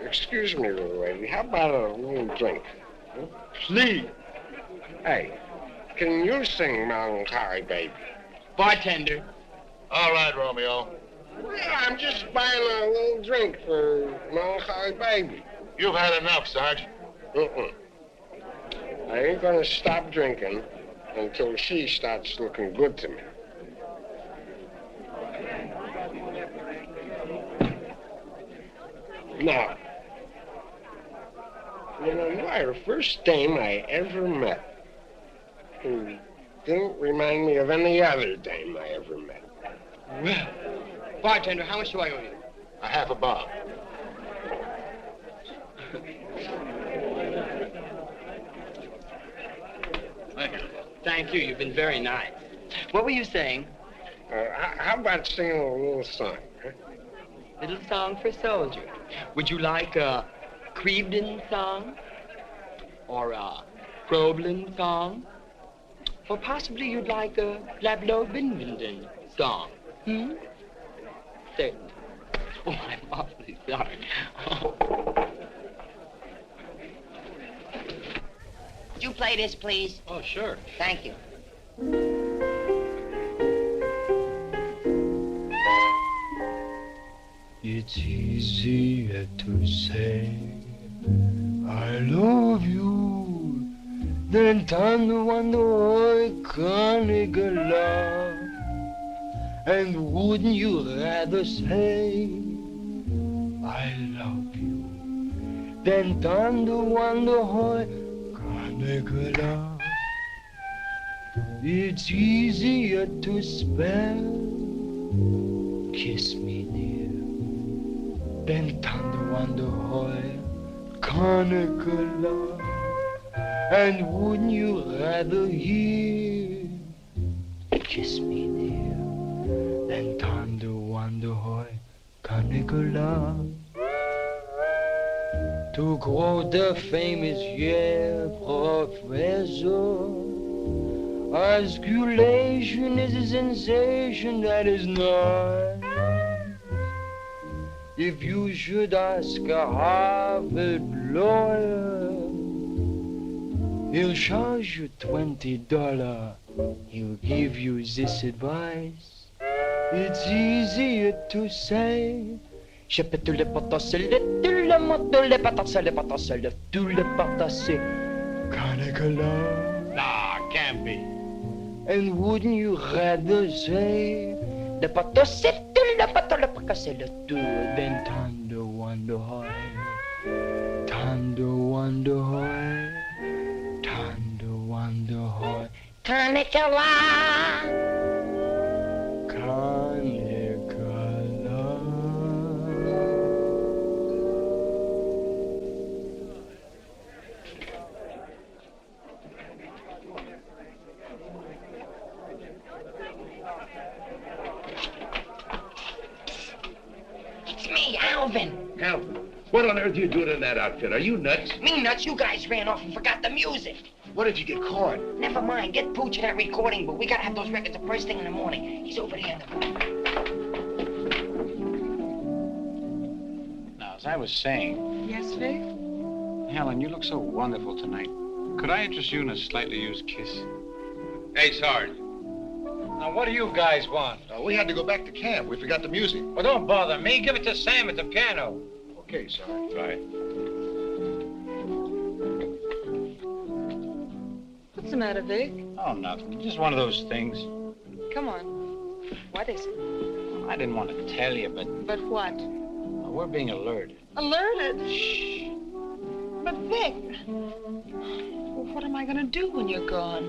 Excuse me, little lady. How about a little drink? Huh? Please. Hey, can you sing Melancholy Baby? Bartender. All right, Romeo. Yeah, I'm just buying a little drink for Melancholy Baby. You've had enough, Sarge. I ain't gonna stop drinking until she starts looking good to me. Now, you know, you are the first dame I ever met who didn't remind me of any other dame I ever met. Well, bartender, how much do I owe you? A half a bob. Thank you. Thank you. You've been very nice. What were you saying? How about singing a little song? Huh? Little song for soldier. Would you like a Crevedon song? Or a Groblin song? Or possibly you'd like a Lablo Binbenden song? Certainly. Oh, I'm awfully sorry. Would you play this, please? Oh, sure. Thank you. It's easier to say I love you than to wonder I can't get love. And wouldn't you rather say I love you than to wonder how I can't get love? It's easier to spell kiss me dear than to wonder how I can't get love. And wouldn't you rather hear kiss me dear than to wonder how I can't get love? To quote the famous Yale professor, osculation is a sensation that is not. If you should ask a Harvard lawyer, he'll charge you $20. He'll give you this advice. It's easier to say je peux tout le potasser, tout le moto, le patasser, le patasser, tout le patasser. Can't Nah, can't be. And wouldn't you rather say the patasser, tout le pato, le patasser, le tout, than tender wonder why, tender wonder why, tender wonder why. Canicula. Al, what on earth are you doing in that outfit? Are you nuts? Me nuts, you guys ran off and forgot the music. What did you get caught? Never mind, get Pooch in that recording booth. We gotta have those records the first thing in the morning. He's over there in the booth. Now, as I was saying... Yes, Vic? Helen, you look so wonderful tonight. Could I interest you in a slightly used kiss? Hey, Sarge. Now, what do you guys want? We had to go back to camp. We forgot the music. Well, don't bother me. Give it to Sam at the piano. Okay, Sarge. Right. What's the matter, Vic? Oh, nothing. Just one of those things. Come on. What is it? I didn't want to tell you, but But what? we're being alerted. Alerted? Shh. But Vic, well, what am I going to do when you're gone?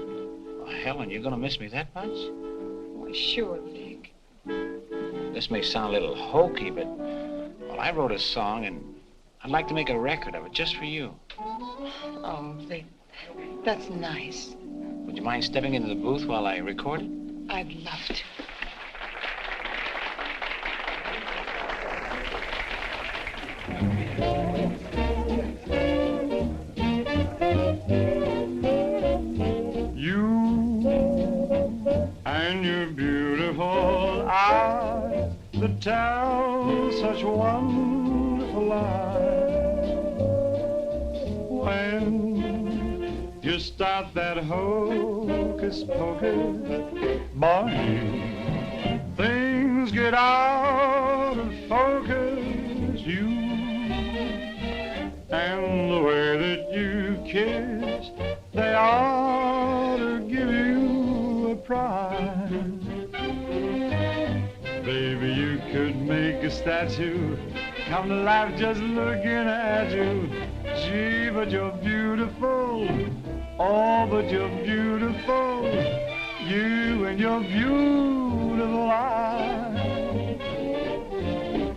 Well, Helen, you're going to miss me that much? Why, sure, Vic. This may sound a little hokey, but, well, I wrote a song, and I'd like to make a record of it just for you. Oh, Vic, that's nice. Would you mind stepping into the booth while I record it? I'd love to. You and your beautiful eyes that tell such wonderful lies. When you start that hocus pocus, boy, things get out of focus. You and the way that you kiss, they ought to give you a prize. Baby, you could make a statue come to life just looking at you. Gee, but you're beautiful. Oh, but you're beautiful. You and your beautiful eyes.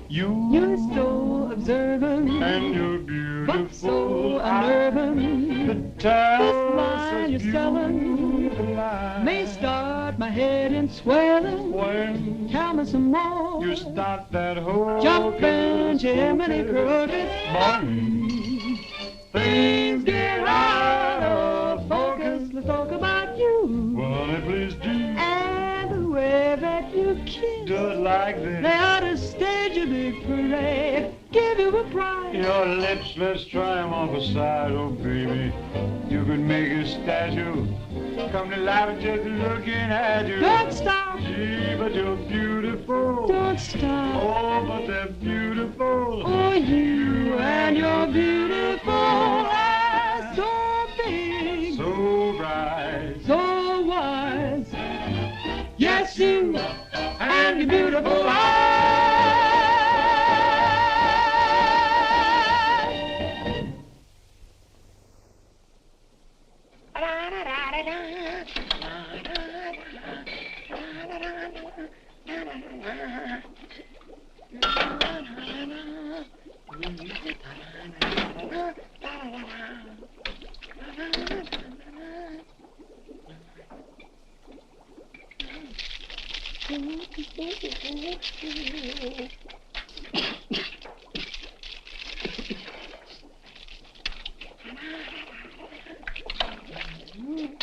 You're so observant, and you're beautiful, but so unnerving. This line you're selling may start my head in swelling. When tell me some more. You start that whole jumping Jiminy Cricket. Things get out of focus. Let's talk about you. Well, honey, please do. And the way that you kiss. Do it like this. They ought to stage a big parade. Give you a prize. Your lips, let's try them on the side, oh baby. You could make a statue come to life just looking at you. Don't stop. Gee, but you're beautiful. Don't stop. Oh, but they're beautiful. Oh, you and your beautiful eyes, so big, so bright, so wise. Yes, you and your beautiful eyes.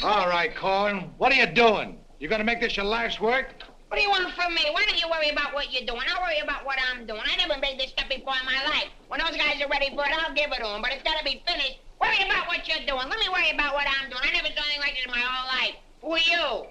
All right, Corn. What are you doing? You gonna make this your life's work? What do you want from me? Why don't you worry about what you're doing? I'll worry about what I'm doing. I never made this stuff before in my life. When those guys are ready for it, I'll give it to them. But it's got to be finished. Worry about what you're doing. Let me worry about what I'm doing. I never saw anything like this in my whole life. Who are you?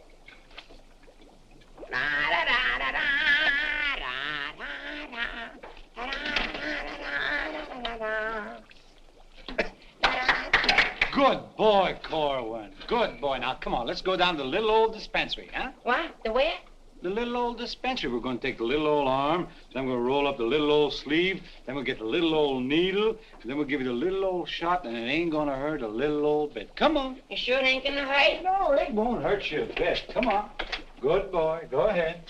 Good boy, Corwin. Good boy. Now, come on, let's go down to the little old dispensary, huh? What? The where? The little old dispensary. We're going to take the little old arm, then we're going to roll up the little old sleeve, then we'll get the little old needle, and then we'll give you the little old shot, and it ain't going to hurt a little old bit. Come on. You sure it ain't going to hurt? No, it won't hurt you a bit. Come on. Good boy. Go ahead.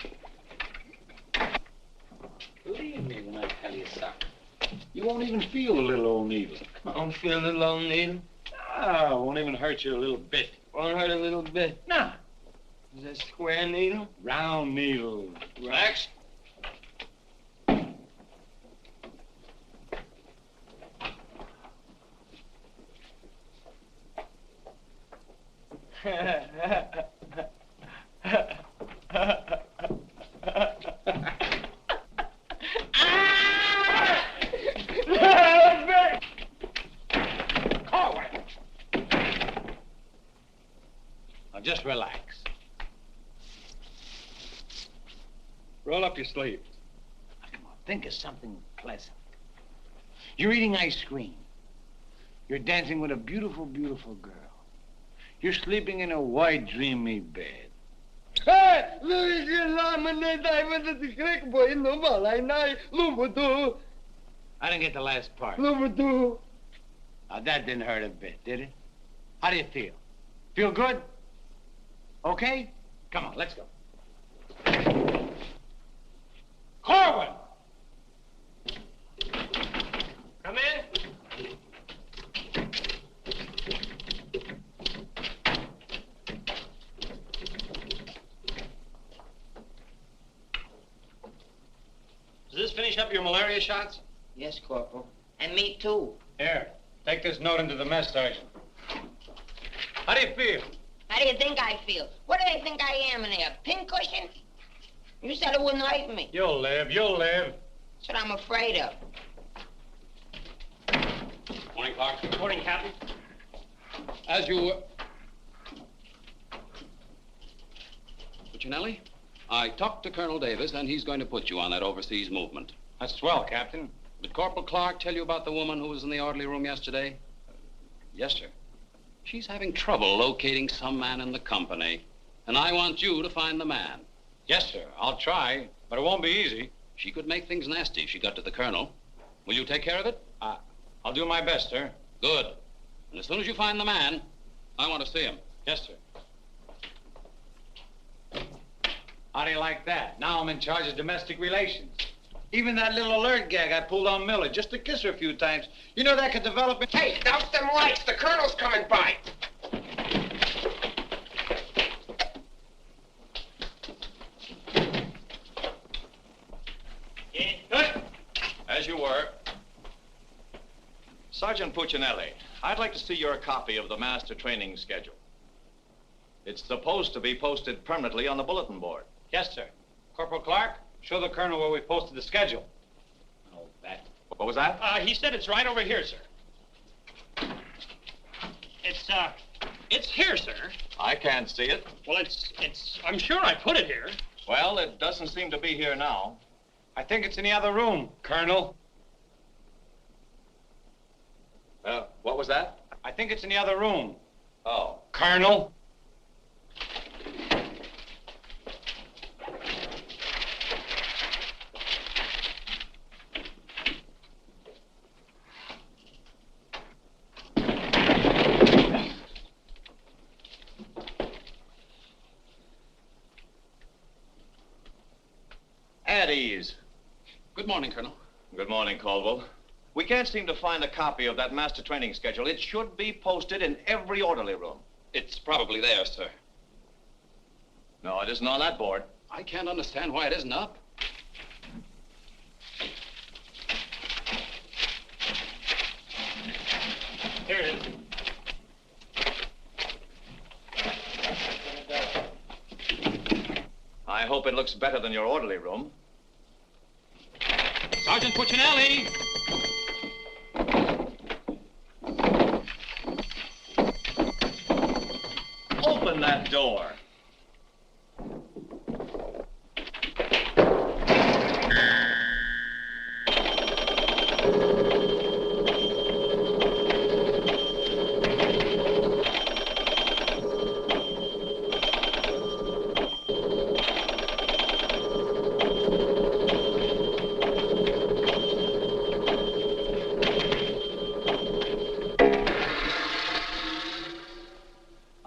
Believe me when I tell you something. You won't even feel the little old needle. I don't feel the little old needle. Ah, it won't even hurt you a little bit. Won't hurt a little bit. Nah. Is that square needle? Round needle. Relax. Now just relax. Roll up your sleeve. Now, come on, think of something pleasant. You're eating ice cream. You're dancing with a beautiful, beautiful girl. You're sleeping in a white, dreamy bed. I didn't get the last part. Now, that didn't hurt a bit, did it? How do you feel? Feel good? Okay? Come on, let's go. Corwin! Come in. Does this finish up your malaria shots? Yes, Corporal. And me, too. Here, take this note into the mess sergeant. How do you feel? How do you think I feel? What do they think I am in there, a pincushion? You said it wouldn't hurt me. You'll live, you'll live. That's what I'm afraid of. Morning, Clark. Morning, Captain. As you were... Puccinelli, I talked to Colonel Davis, and he's going to put you on that overseas movement. That's swell, Captain. Did Corporal Clark tell you about the woman who was in the orderly room yesterday? Yes, sir. She's having trouble locating some man in the company, and I want you to find the man. Yes, sir. I'll try, but it won't be easy. She could make things nasty if she got to the colonel. Will you take care of it? I'll do my best, sir. Good. And as soon as you find the man, I want to see him. Yes, sir. How do you like that? Now I'm in charge of domestic relations. Even that little alert gag I pulled on Miller just to kiss her a few times. You know that could develop in... Hey, douse them lights. The colonel's coming by. As you were. Sergeant Puccinelli, I'd like to see your copy of the master training schedule. It's supposed to be posted permanently on the bulletin board. Yes, sir. Corporal Clark, show the colonel where we posted the schedule. Oh, that. What was that? He said it's right over here, sir. It's here, sir. I can't see it. Well, I'm sure I put it here. Well, it doesn't seem to be here now. I think it's in the other room, Colonel. What was that? I think it's in the other room. Oh. Colonel. At ease. Good morning, Colonel. Good morning, Caldwell. We can't seem to find a copy of that master training schedule. It should be posted in every orderly room. It's probably there, sir. No, it isn't on that board. I can't understand why it isn't up. Here it is. I hope it looks better than your orderly room. Sergeant Puccinelli! Open that door.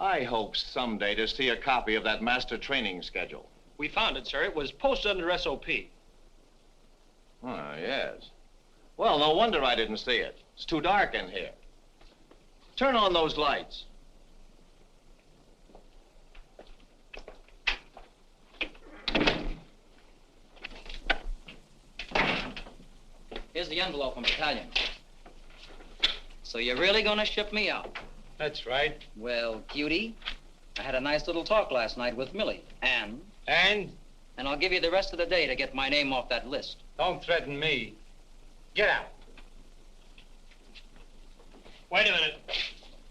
I hope someday to see a copy of that master training schedule. We found it, sir. It was posted under SOP. Oh, yes. Well, no wonder I didn't see it. It's too dark in here. Turn on those lights. Here's the envelope from Battalion. So you're really gonna ship me out? That's right. Well, cutie, I had a nice little talk last night with Millie. And? And I'll give you the rest of the day to get my name off that list. Don't threaten me. Get out. Wait a minute.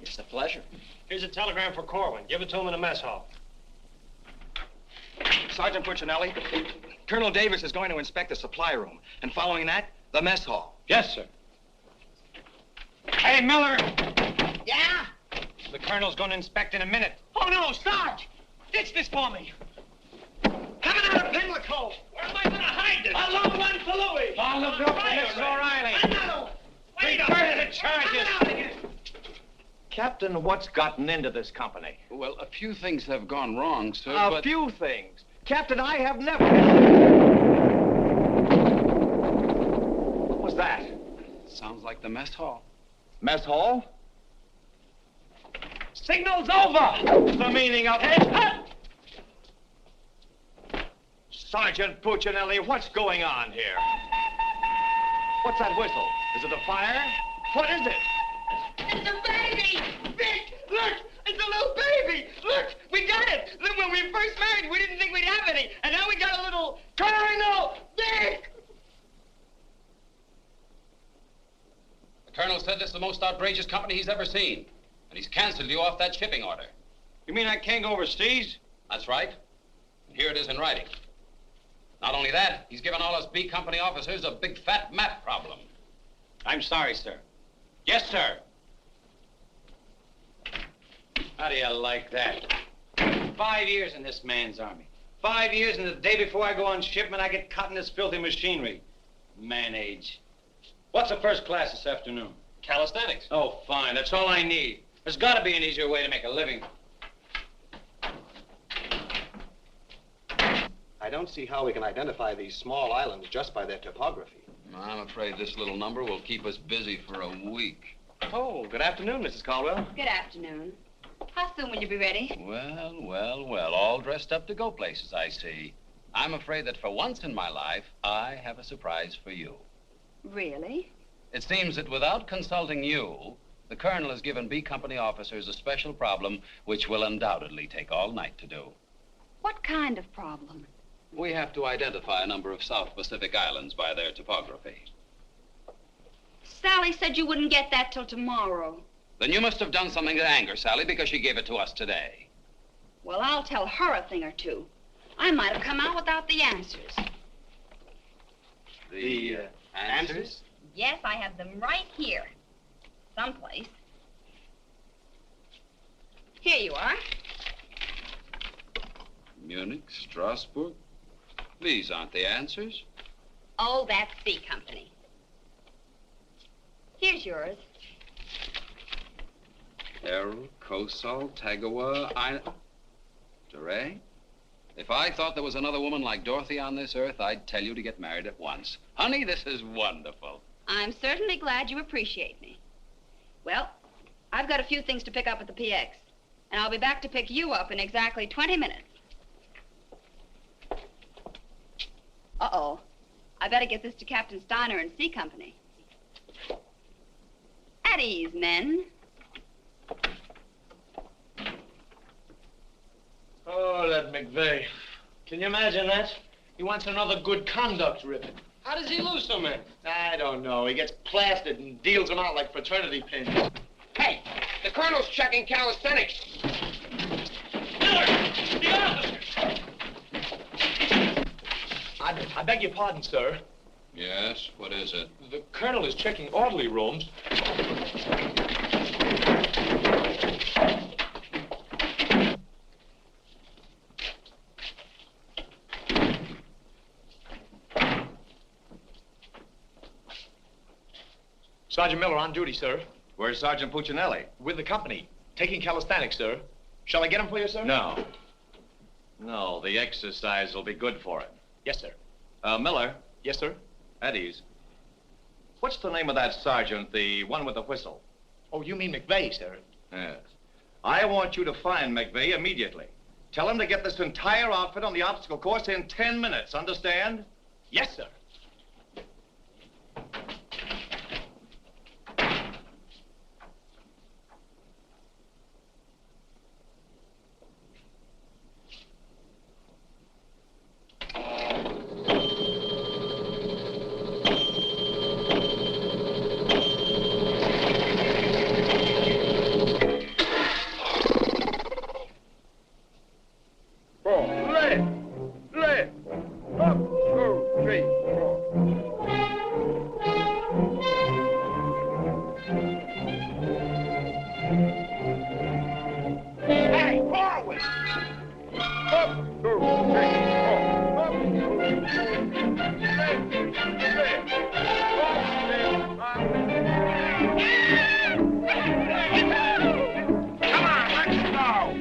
It's a pleasure. Here's a telegram for Corwin. Give it to him in the mess hall. Sergeant Puccinelli, Colonel Davis is going to inspect the supply room, and following that, the mess hall. Yes, sir. Hey, Miller! Yeah? The colonel's going to inspect in a minute. Oh, no, Sarge! Ditch this for me. Coming out of Pimlico. Where am I going to hide this? A long one for Louis. All of them, Mrs. O'Reilly. Another one. Wait a Reverse minute. the charges. Captain, what's gotten into this company? Well, a few things have gone wrong, sir, A few things. Captain, I have never... What was that? Sounds like the mess hall. Mess hall? Signal's over. The meaning of it? Sergeant Puccinelli, what's going on here? What's that whistle? Is it a fire? What is it? It's a baby. Vic, look. It's a little baby. Look, we got it. Look, when we first married, we didn't think we'd have any. And now we got a little Colonel Vic. The colonel said this is the most outrageous company he's ever seen. And he's canceled you off that shipping order. You mean I can't go overseas? That's right. And here it is in writing. Not only that, he's given all us B Company officers a big fat map problem. I'm sorry, sir. Yes, sir. How do you like that? 5 years in this man's army. 5 years, and the day before I go on shipment, I get caught in this filthy machinery. Man age. What's a first class this afternoon? Calisthenics. Oh, fine. That's all I need. There's got to be an easier way to make a living. I don't see how we can identify these small islands just by their topography. I'm afraid this little number will keep us busy for a week. Oh, good afternoon, Mrs. Caldwell. Good afternoon. How soon will you be ready? Well, all dressed up to go places, I see. I'm afraid that for once in my life, I have a surprise for you. Really? It seems that without consulting you, the colonel has given B Company officers a special problem which will undoubtedly take all night to do. What kind of problem? We have to identify a number of South Pacific islands by their topography. Sally said you wouldn't get that till tomorrow. Then you must have done something to anger Sally because she gave it to us today. Well, I'll tell her a thing or two. I might have come out without the answers. The answers? Yes, I have them right here. Someplace. Here you are. Munich, Strasbourg. These aren't the answers. Oh, that's C Company. Here's yours. Errol, Kosal, Tagawa, DeRay? If I thought there was another woman like Dorothy on this earth, I'd tell you to get married at once. Honey, this is wonderful. I'm certainly glad you appreciate me. Well, I've got a few things to pick up at the PX, and I'll be back to pick you up in exactly 20 minutes. Uh-oh. I better get this to Captain Steiner and C Company. At ease, men. Oh, that McVeigh. Can you imagine that? He wants another good conduct ribbon. How does he lose so many? I don't know. He gets plastered and deals them out like fraternity pins. Hey, the colonel's checking calisthenics. Miller! The officer! I beg your pardon, sir. Yes, what is it? The colonel is checking orderly rooms. Sergeant Miller on duty, sir. Where's Sergeant Puccinelli? With the company. Taking calisthenics, sir. Shall I get him for you, sir? No. No, the exercise will be good for it. Yes, sir. Miller. Yes, sir. At ease. What's the name of that sergeant, the one with the whistle? Oh, you mean McVeigh, sir? Yes. I want you to find McVeigh immediately. Tell him to get this entire outfit on the obstacle course in 10 minutes, understand? Yes, sir.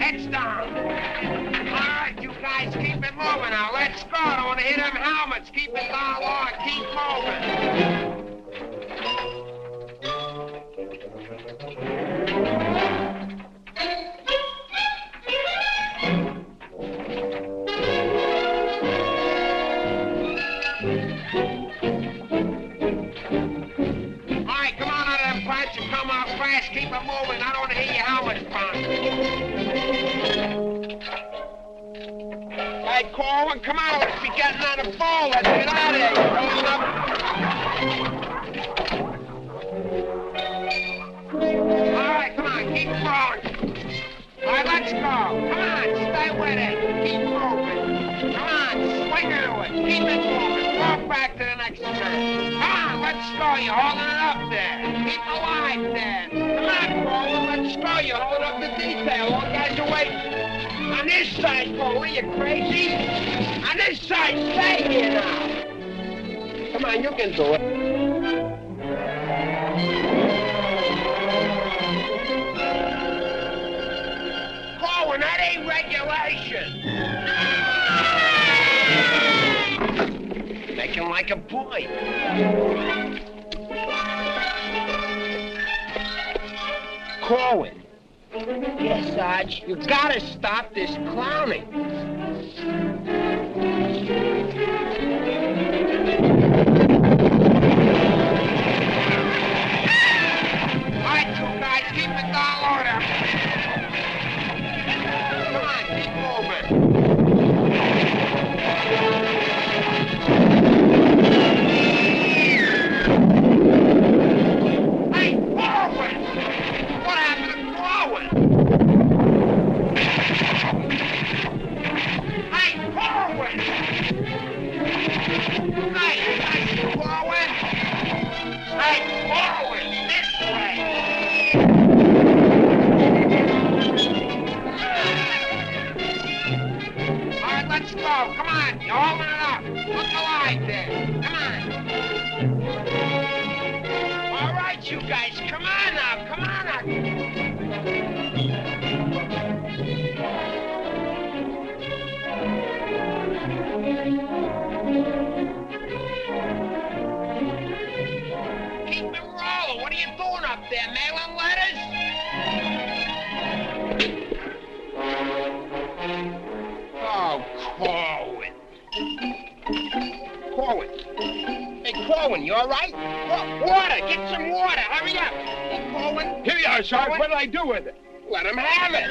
Heads down. All right, you guys, keep it moving now. Let's go. Don't want to hit them helmets. Keep it down low and keep moving. Come out fast, keep it moving. I don't want to hear your helmet pound. Hey, Corwin, come on. Let's be getting on the ball. Let's get out of here. All right, come on. Keep going. All right, let's go. Come on. Stay with it. Keep moving. Come on. Swing into it. Keep it moving. Walk back to the next turn. Come on. Let's go. You're holding it up there. Keep alive there. Come on, Corwin. Let's go. You're holding up the detail. All guys are waiting. On this side, Corwin. You crazy? On this side, stay here now. Come on, you can do it. Corwin, that ain't regulation. Make him like a boy. Corwin. Yes, Sarge, you gotta stop this clowning. All right, you guys, keep it down low there. Come on, keep moving. Hey, Corwin! What happened to Corwin? Hey, Corwin! Hey, Corwin! Hey, Corwin, this way! All right, let's go. Come on, you're holding it up. Look alive there. Come on. All right, you guys, come on now. Come on now. Keep it rolling. What are you doing up there, mailing letters? Oh, Corwin. Corwin. Hey, Corwin, you all right? Water. Get some water. Hurry up. Hey, Corwin. Here you are, Sarge. What did I do with it? Let him have it.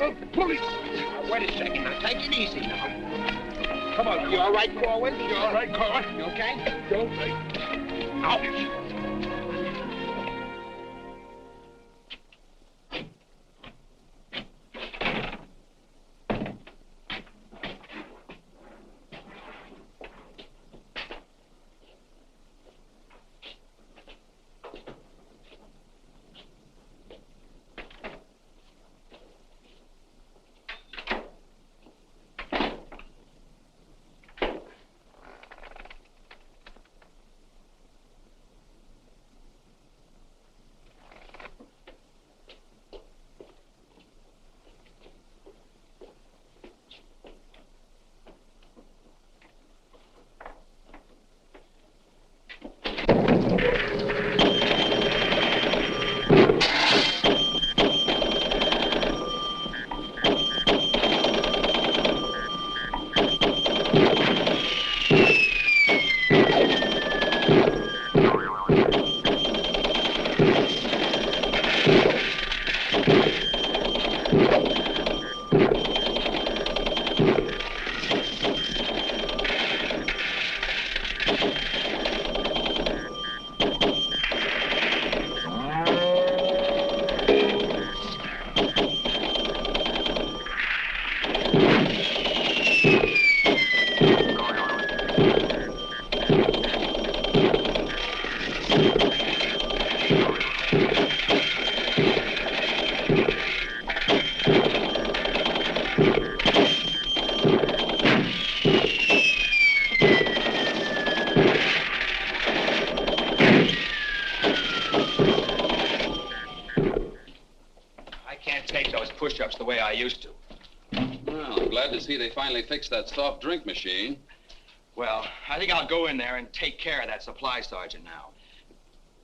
Oh, police. Wait a second. Now, take it easy now. Come on. You all right, Corwin? You all right, Corwin? You okay? You okay? Ouch. push-ups the way I used to. Well, I'm glad to see they finally fixed that soft drink machine. Well, I think I'll go in there and take care of that supply sergeant now.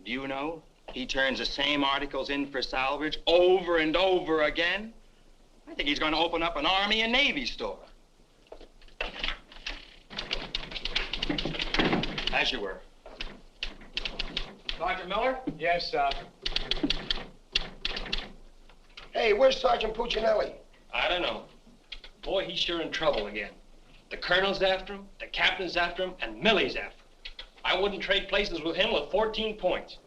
Do you know, he turns the same articles in for salvage over and over again? I think he's going to open up an Army and Navy store. As you were. Sergeant Miller? Yes, sir. Hey, where's Sergeant Puccinelli? I don't know. Boy, he's sure in trouble again. The colonel's after him, the captain's after him, and Millie's after him. I wouldn't trade places with him with 14 points.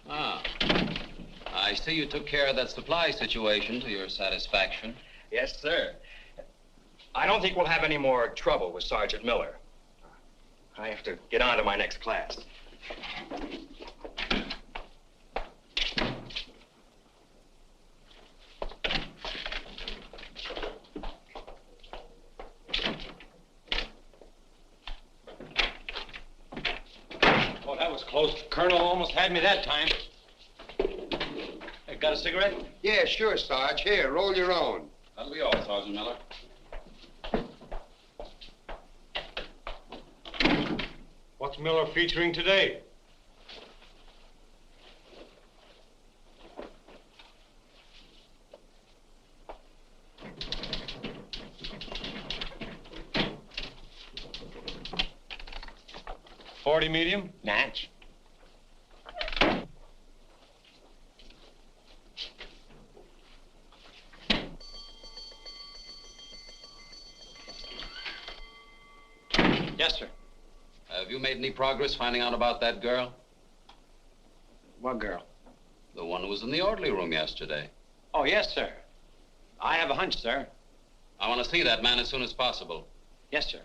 Ah. I see you took care of that supply situation to your satisfaction. Yes, sir. I don't think we'll have any more trouble with Sergeant Miller. I have to get on to my next class. Oh, that was close. Colonel almost had me that time. Hey, got a cigarette? Yeah, sure, Sarge. Here, roll your own. That'll be all, Sergeant Miller. What's Miller featuring today? .40 medium? Natch. Yes, sir. Have you made any progress finding out about that girl? What girl? The one who was in the orderly room yesterday. Oh, yes, sir. I have a hunch, sir. I want to see that man as soon as possible. Yes, sir.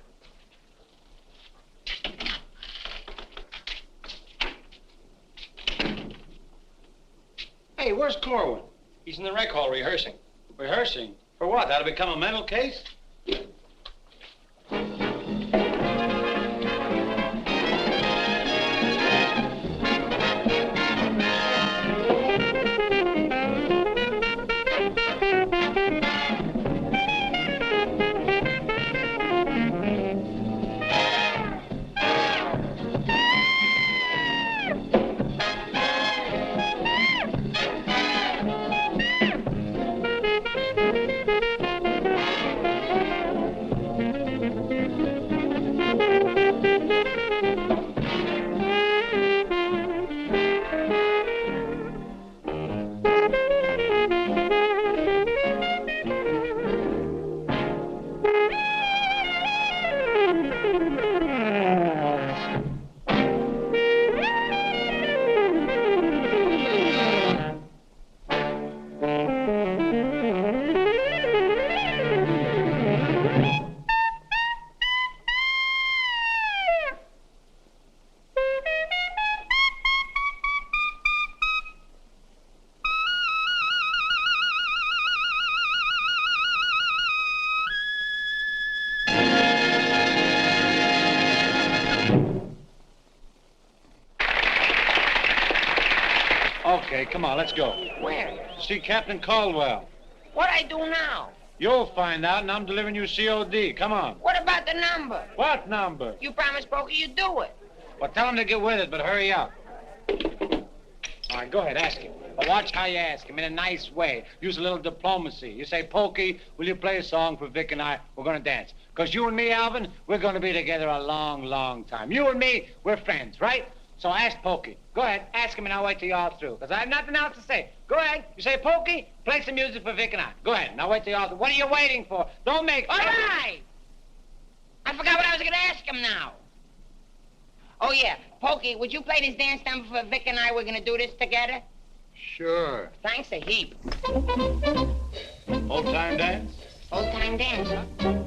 Hey, where's Corwin? He's in the rec hall rehearsing. Rehearsing? For what? That'll become a mental case? Okay, come on, let's go. Where? See Captain Caldwell. What I do now? You'll find out, and I'm delivering you COD. Come on. What about the number? What number? You promised Pokey you'd do it. Well, tell him to get with it, but hurry up. All right, go ahead, ask him. But watch how you ask him, in a nice way. Use a little diplomacy. You say, Pokey, will you play a song for Vic and I? We're going to dance. Because you and me, Alvin, we're going to be together a long, long time. You and me, we're friends, right? So ask Pokey. Go ahead, ask him, and I'll wait till you're all through. Because I have nothing else to say. Go ahead. You say, Pokey, play some music for Vic and I. Go ahead, and I'll wait till you're all through. What are you waiting for? Don't make... All right. I forgot what I was going to ask him now. Oh, yeah. Pokey, would you play this dance number for Vic and I? We're going to do this together. Sure. Thanks a heap. Old-time dance? Old-time dance, huh?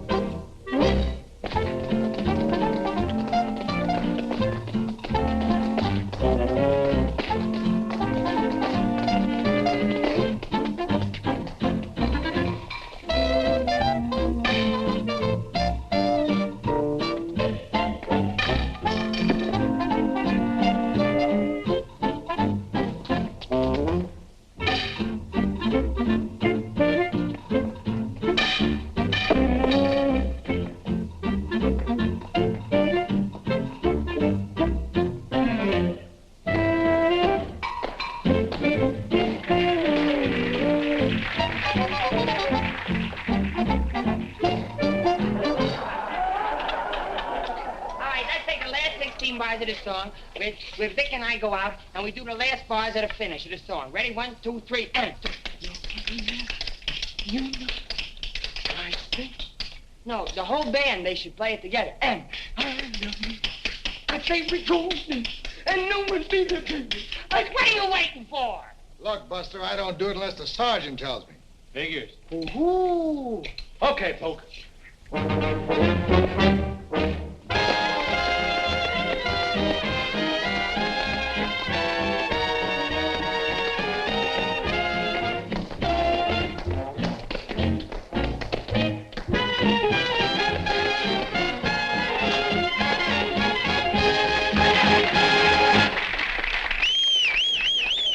bars of the song, where Vic and I go out, and we do the last bars of the finish of the song. Ready? 1, 2, 3, and... You know, I think No, the whole band, they should play it together. And... I think we go and no one be the What are you waiting for? Look, Buster, I don't do it unless the sergeant tells me. Figures. Ooh. Okay, Poke.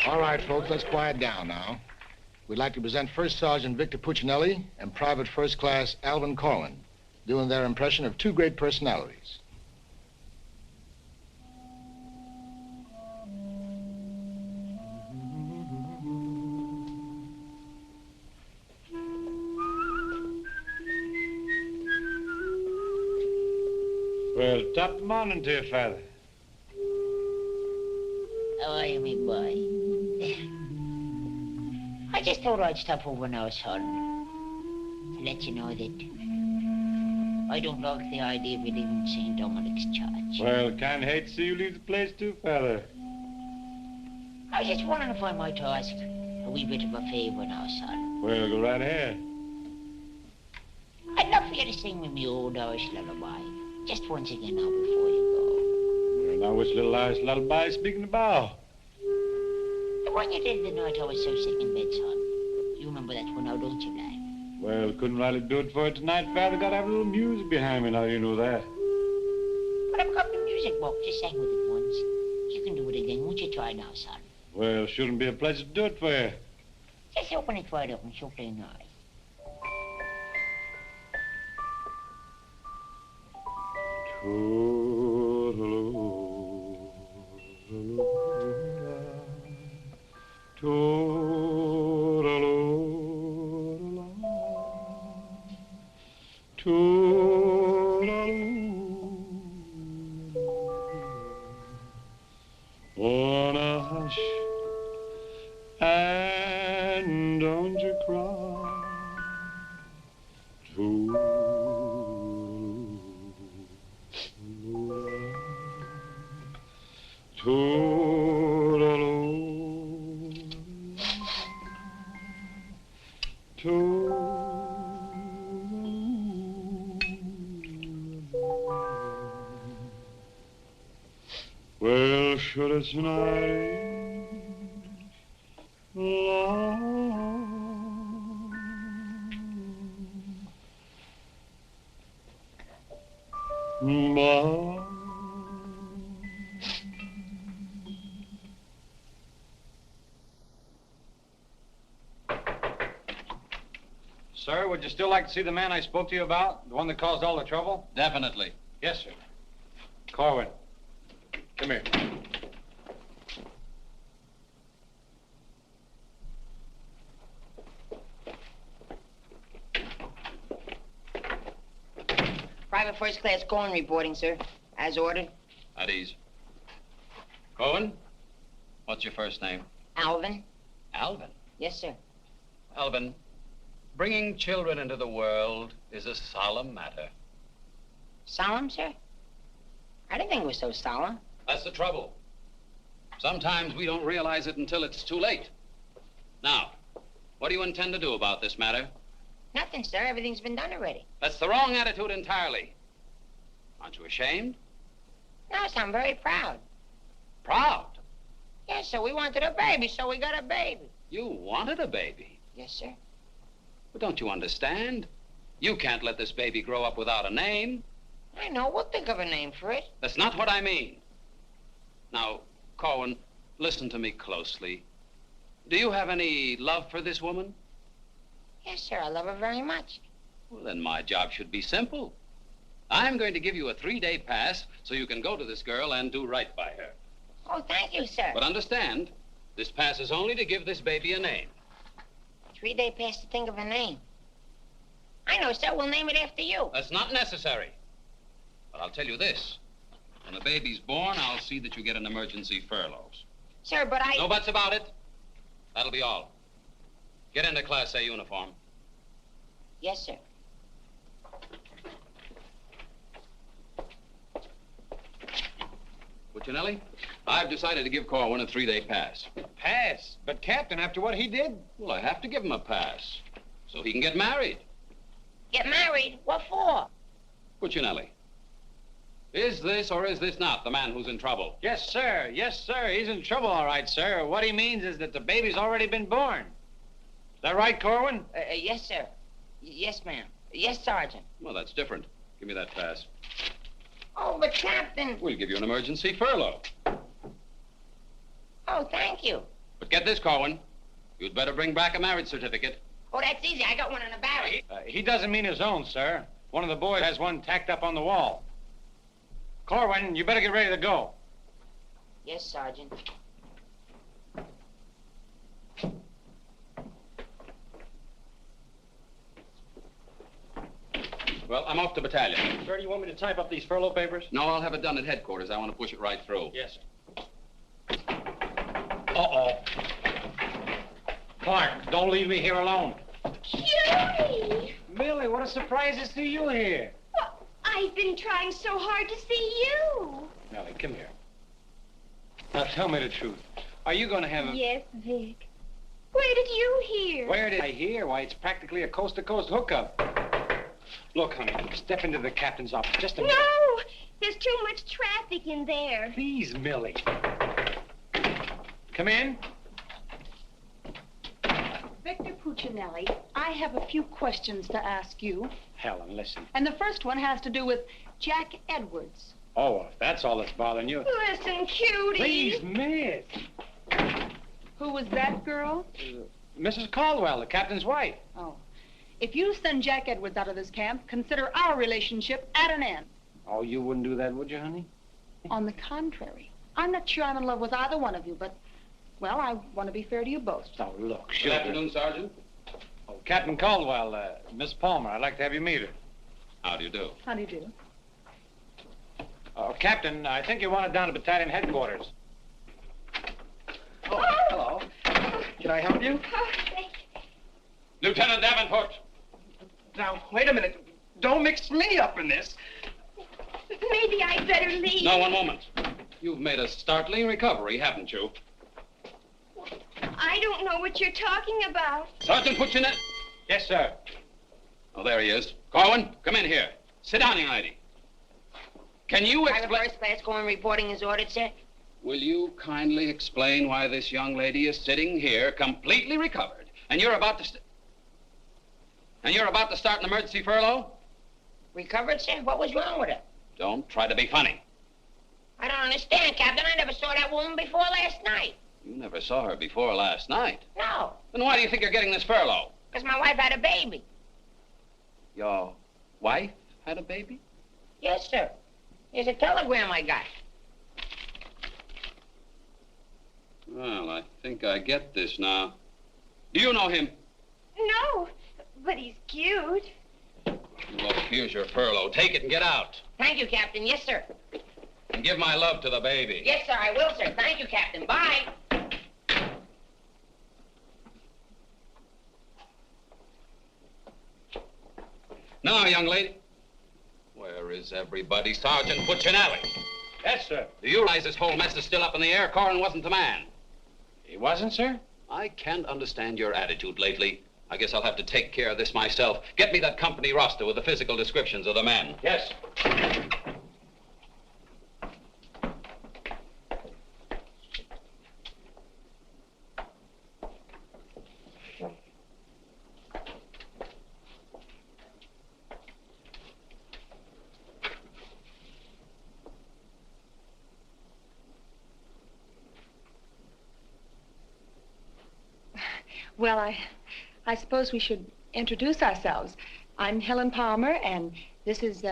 All right, folks, let's quiet down now. We'd like to present First Sergeant Victor Puccinelli and Private First Class Alvin Corwin, doing their impression of two great personalities. Well, top morning to you, Father. How are you, me boy? I just thought I'd stop over now, son, to let you know that I don't like the idea of you leaving St. Dominic's Church. Well, can't hate to see you leave the place too, Father. I was just wondering if I might ask a wee bit of a favor now, son. Well, go right ahead. I'd love for you to sing me my old Irish lullaby, just once again now before you Well, now, which little Irish lullaby is speaking about? go. The one you did the night I was so sick in bed, son. You remember that one now, don't you, lad? Well, couldn't rightly do it for you tonight, Father. Gotta have a little music behind me now, you know that. But I've got the music book. Just sang with it once. You can do it again. Won't you try now, son? Well, shouldn't be a pleasure to do it for you. Just open it wide open, so play nice. Wanna hush and don't you cry. Well, should it's night long, but Sir, would you still like to see the man I spoke to you about? The one that caused all the trouble? Definitely. Yes, sir. Corwin, come here. Private First Class Corwin reporting, sir. As ordered. At ease. Cohen, what's your first name? Alvin. Alvin. Yes, sir. Alvin, bringing children into the world is a solemn matter. Solemn, sir? I didn't think it was so solemn. That's the trouble. Sometimes we don't realize it until it's too late. Now, what do you intend to do about this matter? Nothing, sir. Everything's been done already. That's the wrong attitude entirely. Aren't you ashamed? No, sir, I'm very proud. Proud? Yes, sir. We wanted a baby, so we got a baby. You wanted a baby? Yes, sir. But don't you understand? You can't let this baby grow up without a name. I know. We'll think of a name for it. That's not what I mean. Now, Corwin, listen to me closely. Do you have any love for this woman? Yes, sir. I love her very much. Well, then my job should be simple. I'm going to give you a 3-day pass so you can go to this girl and do right by her. Oh, thank you, sir. But understand, this pass is only to give this baby a name. 3-day pass to think of a name. I know, sir. We'll name it after you. That's not necessary. But I'll tell you this. When the baby's born, I'll see that you get an emergency furlough. Sir, but I... No buts about it. That'll be all. Get into Class A uniform. Yes, sir. Puccinelli, I've decided to give Corwin a 3-day pass. Pass? But, Captain, after what he did? Well, I have to give him a pass so he can get married. Get married? What for? Puccinelli, is this or is this not the man who's in trouble? Yes, sir. Yes, sir. He's in trouble, all right, sir. What he means is that the baby's already been born. Is that right, Corwin? Yes, sir. Yes, ma'am. Yes, Sergeant. Well, that's different. Give me that pass. Oh, but Captain... We'll give you an emergency furlough. Oh, thank you. But get this, Corwin. You'd better bring back a marriage certificate. Oh, that's easy. I got one in the barracks. He doesn't mean his own, sir. One of the boys has one tacked up on the wall. Corwin, you better get ready to go. Yes, Sergeant. Well, I'm off to battalion. Sir, do you want me to type up these furlough papers? No, I'll have it done at headquarters. I want to push it right through. Yes, sir. Uh-oh. Clark, don't leave me here alone. Cutie! Millie, what a surprise to see you here. Well, I've been trying so hard to see you. Millie, come here. Now, tell me the truth. Are you going to have a... Yes, Vic. Where did you hear? Where did I hear? Why, it's practically a coast-to-coast hookup. Look, honey, step into the captain's office just a minute. No! There's too much traffic in there. Please, Millie. Come in. Victor Puccinelli, I have a few questions to ask you. Helen, listen. And the first one has to do with Jack Edwards. Oh, if that's all that's bothering you. Listen, Cutie. Please, miss. Who was that girl? Mrs. Caldwell, the captain's wife. Oh. If you send Jack Edwards out of this camp, consider our relationship at an end. Oh, you wouldn't do that, would you, honey? On the contrary. I'm not sure I'm in love with either one of you, but, well, I want to be fair to you both. Oh, look, Good sure. afternoon, Sergeant. Oh, Captain Caldwell, Miss Palmer, I'd like to have you meet her. How do you do? How do you do? Oh, Captain, I think you want it down to battalion headquarters. Oh, hello. Can I help you? Oh, thank you. Lieutenant Davenport. Now, wait a minute. Don't mix me up in this. Maybe I'd better leave. No, one moment. You've made a startling recovery, haven't you? I don't know what you're talking about. Sergeant Puccinelli. Yes, sir. Oh, there he is. Corwin, come in here. Sit down, young lady. Can you Private explain... first class going reporting is ordered, sir. Will you kindly explain why this young lady is sitting here completely recovered, and you're about to start an emergency furlough? Recovered, sir? What was wrong with her? Don't try to be funny. I don't understand, Captain. I never saw that woman before last night. You never saw her before last night. No, Then why do you think you're getting this furlough? because my wife had a baby. Your wife had a baby? Yes, sir. Here's a telegram I got. Well, I think I get this now. Do you know him? No, but he's cute. Look, here's your furlough. Take it and get out. Thank you, Captain. Yes, sir. And give my love to the baby. Yes, sir, I will, sir. Thank you, Captain. Bye. Now, young lady. Where is everybody? Sergeant Puccinelli. Yes, sir. Do you realize this whole mess is still up in the air? Corwin wasn't the man. He wasn't, sir? I can't understand your attitude lately. I guess I'll have to take care of this myself. Get me that company roster with the physical descriptions of the men. Yes. Well, I suppose we should introduce ourselves. I'm Helen Palmer, and this is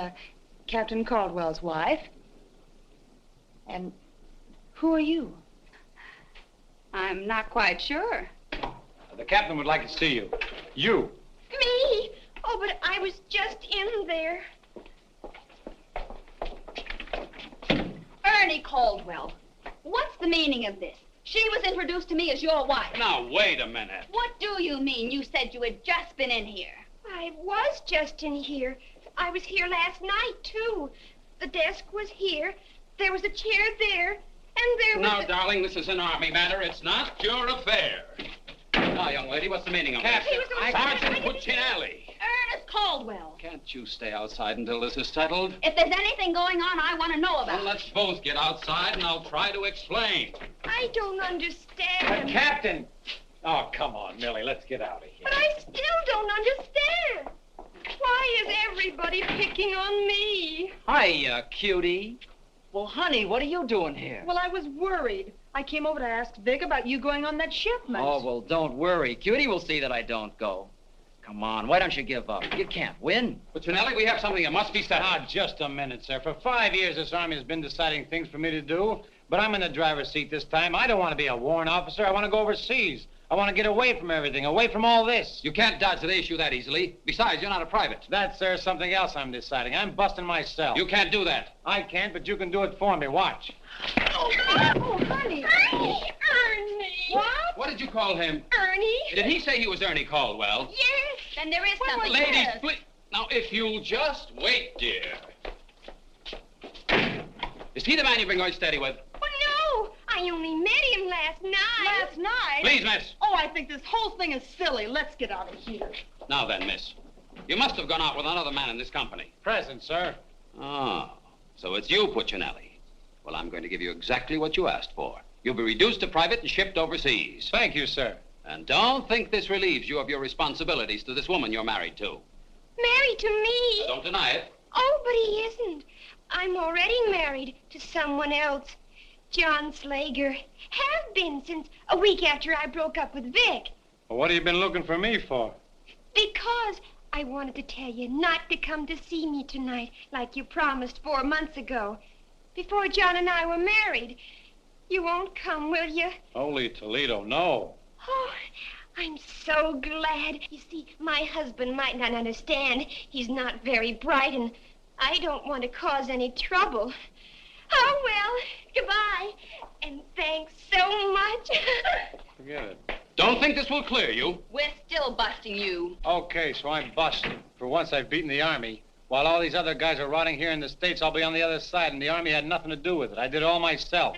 Captain Caldwell's wife. And who are you? I'm not quite sure. The captain would like to see you. You. Me? Oh, but I was just in there. Ernie Caldwell, what's the meaning of this? She was introduced to me as your wife. Now, wait a minute. What do you mean? You said you had just been in here. I was just in here. I was here last night, too. The desk was here. There was a chair there. And there was Now, darling, this is an Army matter. It's not your affair. Now, young lady, what's the meaning of Captain, this? Sergeant Puccinelli. Ernest Caldwell. Can't you stay outside until this is settled? If there's anything going on, I want to know about Well, it. let's both get outside, and I'll try to explain. I don't understand. Captain! Oh, come on, Millie, let's get out of here. But I still don't understand. Why is everybody picking on me? Hiya, cutie. Well, honey, what are you doing here? Well, I was worried. I came over to ask Vic about you going on that shipment. Oh, well, don't worry. Cutie will see that I don't go. Come on, why don't you give up? You can't win. Puccinelli, we have something that must be settled. Ah, just a minute, sir. For 5 years, this Army has been deciding things for me to do, but I'm in the driver's seat this time. I don't want to be a warrant officer. I want to go overseas. I want to get away from everything, away from all this. You can't dodge the issue that easily. Besides, you're not a private. That's, sir, something else I'm deciding. I'm busting myself. You can't do that. I can't, but you can do it for me. Watch. Oh, honey. Ernie. What? What did you call him? Ernie. Did he say he was Ernie Caldwell? Yes. Then there is something. Ladies, please. Now, if you'll just wait, dear. Is he the man you've been going steady with? Oh, no. I only met him last night. Last night? Please, miss. Oh, I think this whole thing is silly. Let's get out of here. Now then, miss. You must have gone out with another man in this company. Present, sir. Oh, so it's you, Puccinelli. Well, I'm going to give you exactly what you asked for. You'll be reduced to private and shipped overseas. Thank you, sir. And don't think this relieves you of your responsibilities to this woman you're married to. Married to me? Don't deny it. Oh, but he isn't. I'm already married to someone else. John Slager. Have been since a week after I broke up with Vic. Well, what have you been looking for me for? Because I wanted to tell you not to come to see me tonight like you promised 4 months ago. Before John and I were married. You won't come, will you? Holy Toledo, no. Oh, I'm so glad. You see, my husband might not understand. He's not very bright, and I don't want to cause any trouble. Oh, well, goodbye. And thanks so much. Forget it. Don't think this will clear you. We're still busting you. Okay, so I'm busted. For once, I've beaten the Army. While all these other guys are rotting here in the States, I'll be on the other side, and the Army had nothing to do with it. I did it all myself.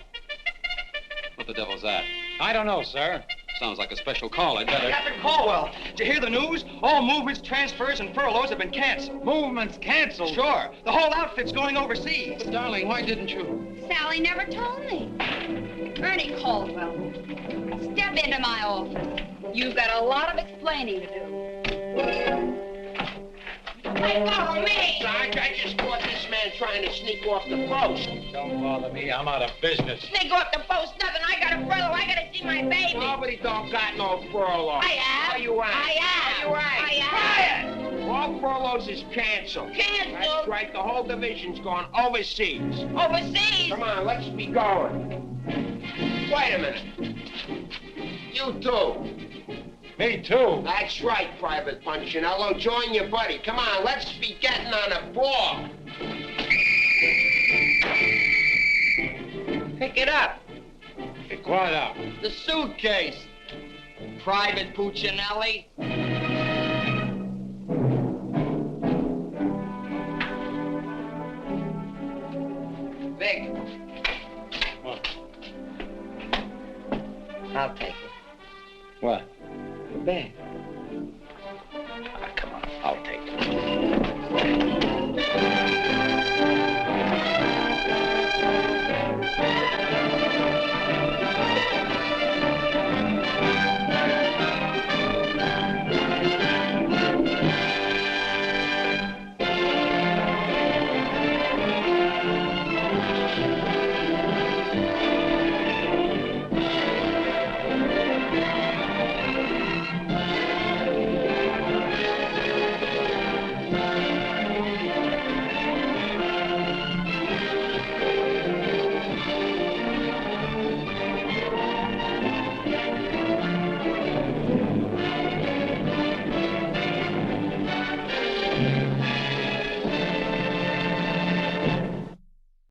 What the devil's that? I don't know, sir. Sounds like a special call. I'd better... Captain Caldwell, did you hear the news? All movements, transfers, and furloughs have been canceled. Movements canceled? Sure. The whole outfit's going overseas. But, darling, why didn't you? Sally never told me. Ernie Caldwell, step into my office. You've got a lot of explaining to do. Hey, follow me! Sarge, I just caught this man trying to sneak off the post. Don't bother me. I'm out of business. Sneak off the post, nothing. I got a furlough. I gotta see my baby. Nobody don't got no furlough. I have. No, you ain't. I have. No, you ain't. I have. All furloughs is canceled. Canceled? That's right. The whole division's gone overseas. Overseas? Come on, let's be going. Wait a minute. You too. Me too. That's right, Private Punchinello. Join your buddy. Come on, let's be getting on a ball. Pick it up. Pick what up? The suitcase. Private Puccinelli. Vic. What? I'll take it. What? The bag. Come on, I'll take it.